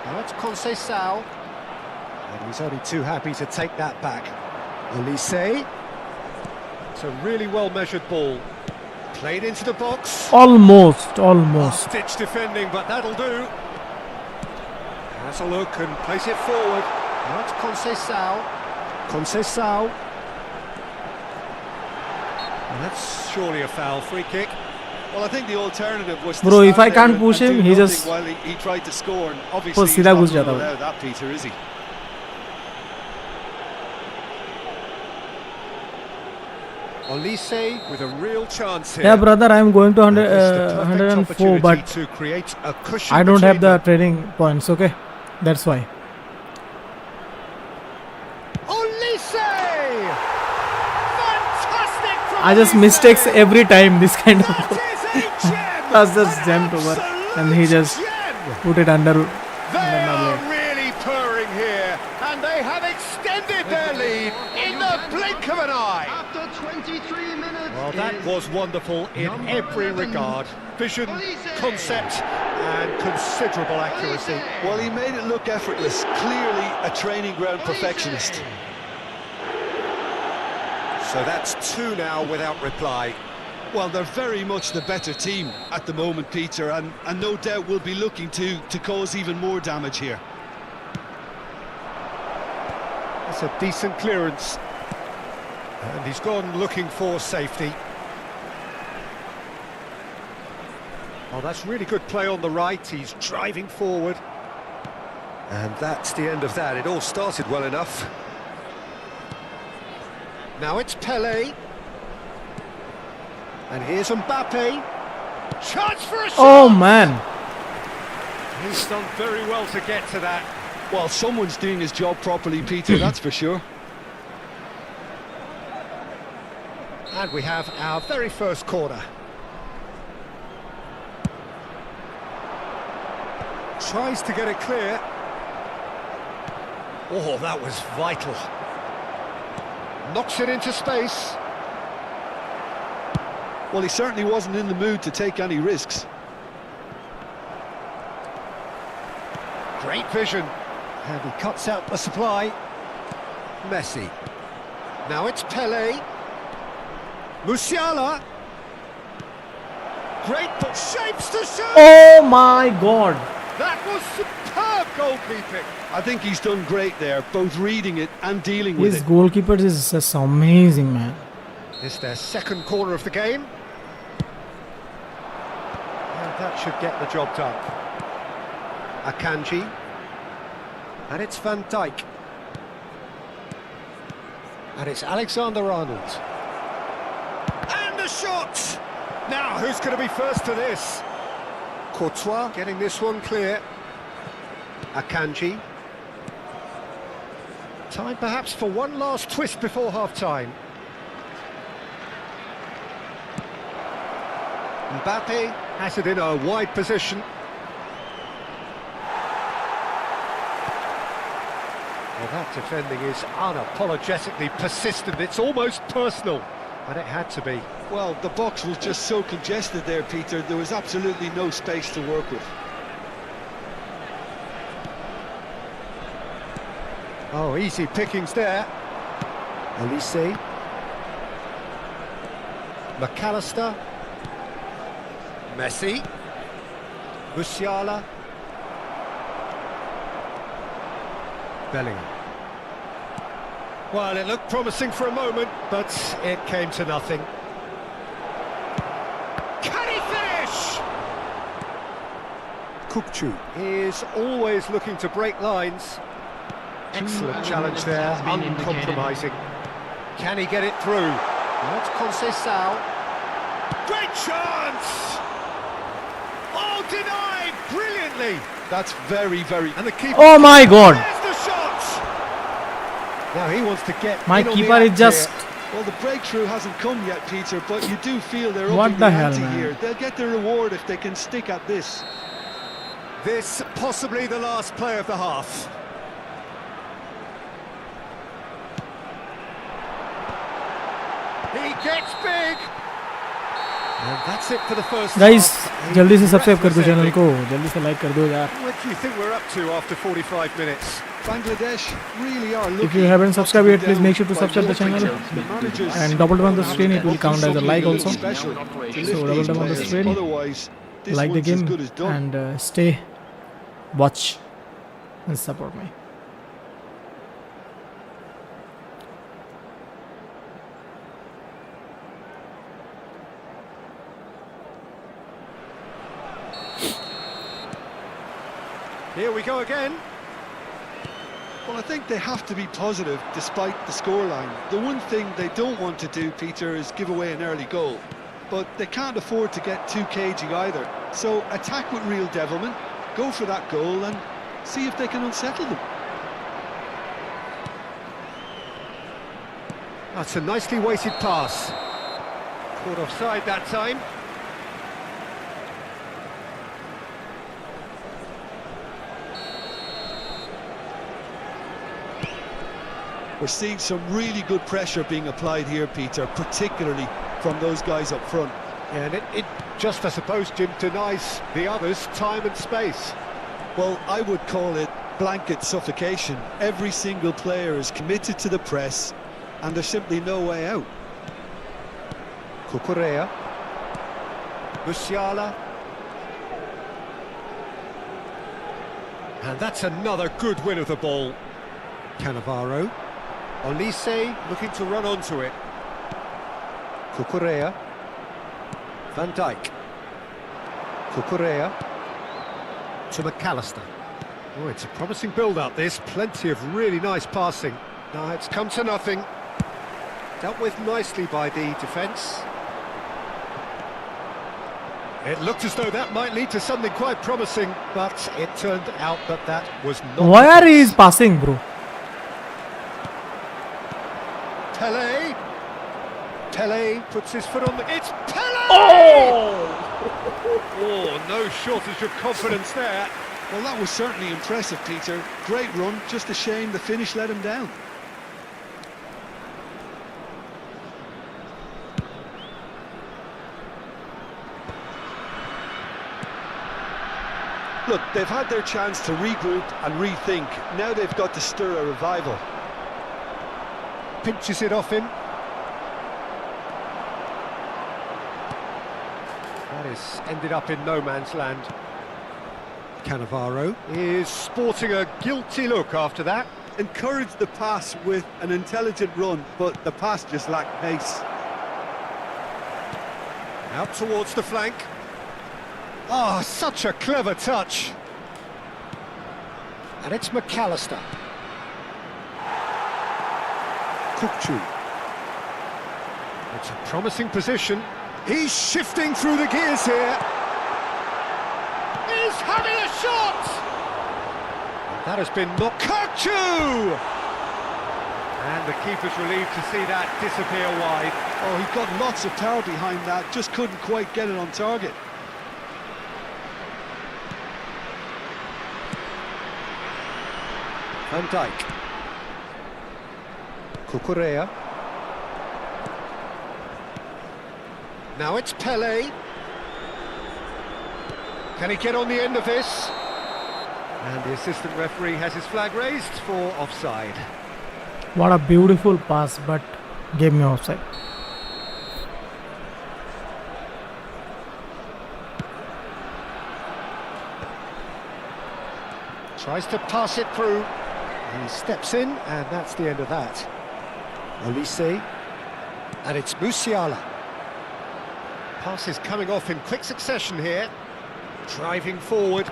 S2: Now it's Conceição. And he's only too happy to take that back. Olise. It's a really well-measured ball. Played into the box.
S1: Almost.
S2: Stitch defending, but that'll do. Has a look and plays it forward. Now it's Conceição. And that's surely a foul. Free kick.
S3: Well, I think the alternative was to
S1: Bro, if
S3: stand
S1: I can't
S3: there
S1: push
S3: and
S1: him,
S3: do
S1: he
S3: nothing
S1: just-
S3: while he tried to score, and obviously
S1: बस
S3: he's
S1: सीधा
S3: not
S1: घुस
S3: going
S1: जाता
S3: to
S1: वो।
S3: allow that, Peter, is he?
S2: Olise with a real chance here.
S1: Yeah, brother, I am going to
S2: And this is the perfect
S1: 104,
S2: opportunity
S1: but
S2: to create a cushion
S1: I don't have
S2: between
S1: the trading points. Okay, that's why.
S2: Olise! Fantastic from
S1: I just
S2: Olise!
S1: mistakes every time this kind of
S2: That
S1: goal.
S2: is a gem!
S1: That's just jammed over, and he just
S2: Absolute gem!
S1: put it under.
S2: They are really purring here, and they have extended their lead in the blink of an eye.
S4: After 23 minutes.
S2: Well, that
S4: is
S2: was wonderful in
S4: number
S2: every
S4: 11,
S2: regard. Vision, concept, and considerable accuracy.
S3: Well, he made it look effortless. Clearly a training ground perfectionist.
S2: So that's two now without reply.
S3: Well, they're very much the better team at the moment, Peter, and no doubt will be looking to cause even more damage here.
S2: That's a decent clearance. And he's gone looking for safety. Oh, that's really good play on the right. He's driving forward. And that's the end of that. It all started well enough. Now it's Pelé. And here's Mbappe. Chance for a shot!
S1: Oh man!
S2: He's done very well to get to that.
S3: Well, someone's doing his job properly, Peter, that's for sure.
S2: And we have our very first corner. Tries to get it clear. Oh, that was vital. Knocks it into space.
S3: Well, he certainly wasn't in the mood to take any risks.
S2: Great vision. And he cuts out the supply. Messi. Now it's Pele. Musiala. Great, but shapes to shoot.
S1: Oh my god.
S2: That was superb goalkeeping.
S3: I think he's done great there, both reading it and dealing with
S1: His
S3: it.
S1: goalkeeper is just amazing, man.
S2: It's their second corner of the game. And that should get the job done. Akanji. And it's Van Dijk. And it's Alexander-Arnold. And the shot! Now, who's going to be first to this? Courtois getting this one clear. Akanji. Time perhaps for one last twist before half-time. Mbappe has it in a wide position. Well, that defending is unapologetically persistent. It's almost personal, and it had to be.
S3: Well, the box was just so congested there, Peter. There was absolutely no space to work with.
S2: Oh, easy pickings there. Olise. McAllister. Messi. Musiala. Bellingham. Well, it looked promising for a moment, but it came to nothing. Can he finish? Kukçu is always looking to break lines. Excellent challenge there, uncompromising. Can he get it through? That's Conceição. Great chance! Oh, denied brilliantly.
S3: That's very, very...
S2: And the keeper...
S1: Oh my god.
S2: There's the shot! Now he wants to get
S1: My
S2: in on
S1: keeper
S2: the
S1: is
S2: act
S1: just...
S2: here.
S3: Well, the breakthrough hasn't come yet, Peter, but you do feel they're
S1: What
S3: upping
S1: the
S3: the
S1: hell,
S3: ante
S1: man?
S3: here. They'll get their reward if they can stick at this.
S2: This possibly the last play of the half. He gets big. And that's it for the first
S1: guys
S2: half.
S1: जल्दी से subscribe कर दो channel को, जल्दी से like कर दो यार.
S2: What do you think we're up to after 45 minutes?
S3: Bangladesh really are looking...
S1: If you haven't subscribed yet, please make sure to
S3: by
S1: subscribe the
S3: jolting
S1: channel
S3: the managers.
S1: and double tap on the screen. It will count as a like also.
S3: Special to lift
S1: So double
S3: these
S1: tap on the
S3: players.
S1: screen,
S3: Otherwise, this
S1: like the
S3: one's as
S1: game
S3: good as done.
S1: and stay, watch and support me.
S2: Here we go again.
S3: Well, I think they have to be positive despite the scoreline. The one thing they don't want to do, Peter, is give away an early goal. But they can't afford to get too cagey either. So attack with real devilment, go for that goal and see if they can unsettle them.
S2: That's a nicely weighted pass. Caught offside that time.
S3: We're seeing some really good pressure being applied here, Peter, particularly from those guys up front.
S2: And it just, I suppose, Jim, denies the others time and space.
S3: Well, I would call it blanket suffocation. Every single player is committed to the press, and there's simply no way out.
S2: Cucurella. Musiala. And that's another good win of the ball. Cannavaro. Olise looking to run onto it. Cucurella. Van Dijk. Cucurella. To McAllister. Oh, it's a promising build-up, this. Plenty of really nice passing. Now it's come to nothing. Dealt with nicely by the defence. It looked as though that might lead to something quite promising, but it turned out that that was not.
S1: Where is passing, bro?
S2: Pele. Pele puts his foot on the... It's Pele!
S1: Oh!
S2: Oh, no shortage of confidence there.
S3: Well, that was certainly impressive, Peter. Great run, just a shame the finish let him down. Look, they've had their chance to regroup and rethink. Now they've got to stir a revival.
S2: Pinches it off him. That is ended up in no man's land. Cannavaro is sporting a guilty look after that.
S3: Encouraged the pass with an intelligent run, but the pass just lacked pace.
S2: Out towards the flank. Oh, such a clever touch. And it's McAllister. Kukcu. It's a promising position. He's shifting through the gears here. He's having a shot! And that has been knocked. Kukcu! And the keeper's relieved to see that disappear wide.
S3: Oh, he got lots of power behind that, just couldn't quite get it on target.
S2: Van Dijk. Cucurella. Now it's Pele. Can he get on the end of this? And the assistant referee has his flag raised for offside.
S1: What a beautiful pass, but gave me offside.
S2: Tries to pass it through. He steps in, and that's the end of that. Olise. And it's Musiala. Pass is coming off in quick succession here. Driving forward.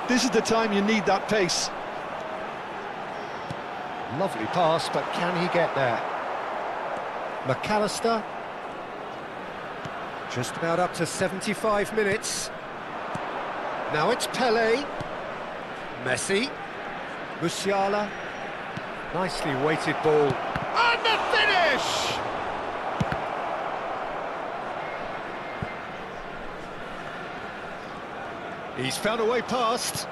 S3: This is the time you need that pace.
S2: Lovely pass, but can he get there? McAllister. Just about up to 75 minutes. Now it's Pele. Messi. Musiala. Nicely weighted ball. And the finish! He's found a way past.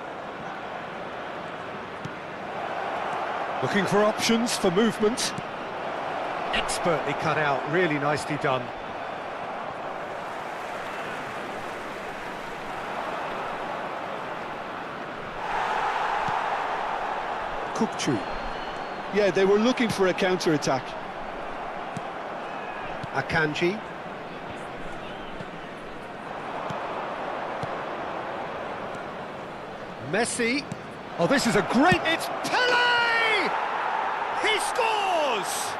S2: Looking for options for movement. Expertly cut out, really nicely done. Kukcu.
S3: Yeah, they were looking for a counter-attack.
S2: Akanji. Messi. Oh, this is a great... It's Pele! He scores!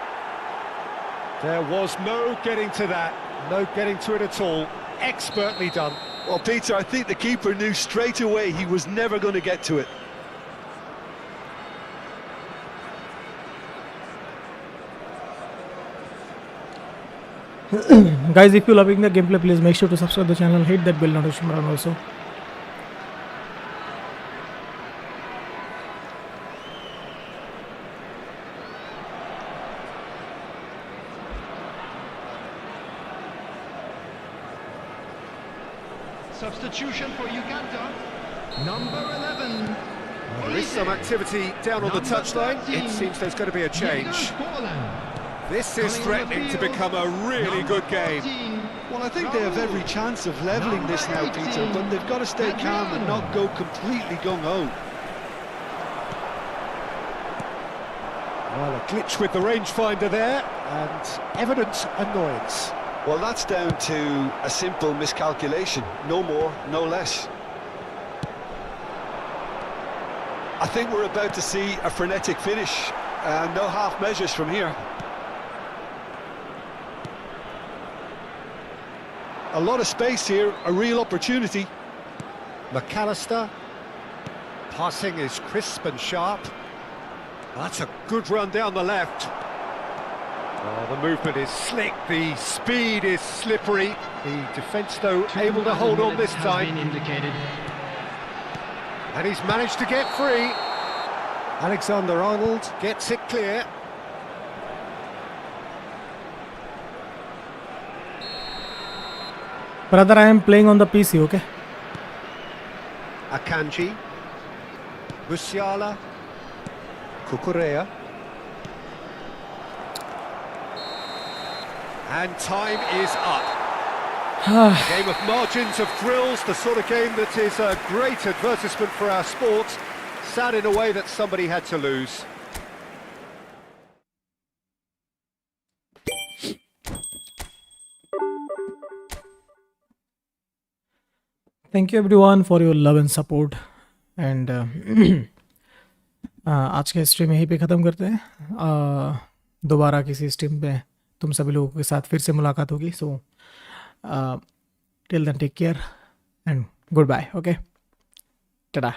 S2: There was no getting to that. No getting to it at all. Expertly done.
S3: Well, Peter, I think the keeper knew straight away he was never going to get to it.
S1: Guys, if you're loving the gameplay, please make sure to subscribe the channel, hit that bell notification button also.
S6: Substitution for Uganda, number 11.
S2: There is some activity down on the touchline. It seems there's going to be a change. This is threatening to become a really good game.
S3: Well, I think they have every chance of levelling this now, Peter, but they've got to stay calm and not go completely gung-ho.
S2: Well, a glitch with the rangefinder there, and evident annoyance.
S3: Well, that's down to a simple miscalculation, no more, no less. I think we're about to see a frenetic finish, no half measures from here. A lot of space here, a real opportunity.
S2: McAllister. Passing is crisp and sharp. That's a good run down the left. Oh, the movement is slick, the speed is slippery. The defence, though, able to hold on this time. And he's managed to get free. Alexander-Arnold gets it clear.
S1: Brother, I am playing on the PC, okay?
S2: Akanji, Musiala, Cucurella. And time is up. A game of margins of thrills, the sort of game that is a great advertisement for our sport. Sad in a way that somebody had to lose.
S1: Thank you everyone for your love and support. And आज का stream यहीं पे ख़त्म करते हैं. दोबारा किसी stream पे तुम सभी लोगों के साथ फिर से मुलाकात होगी. So till then take care and good bye. Okay, Tata.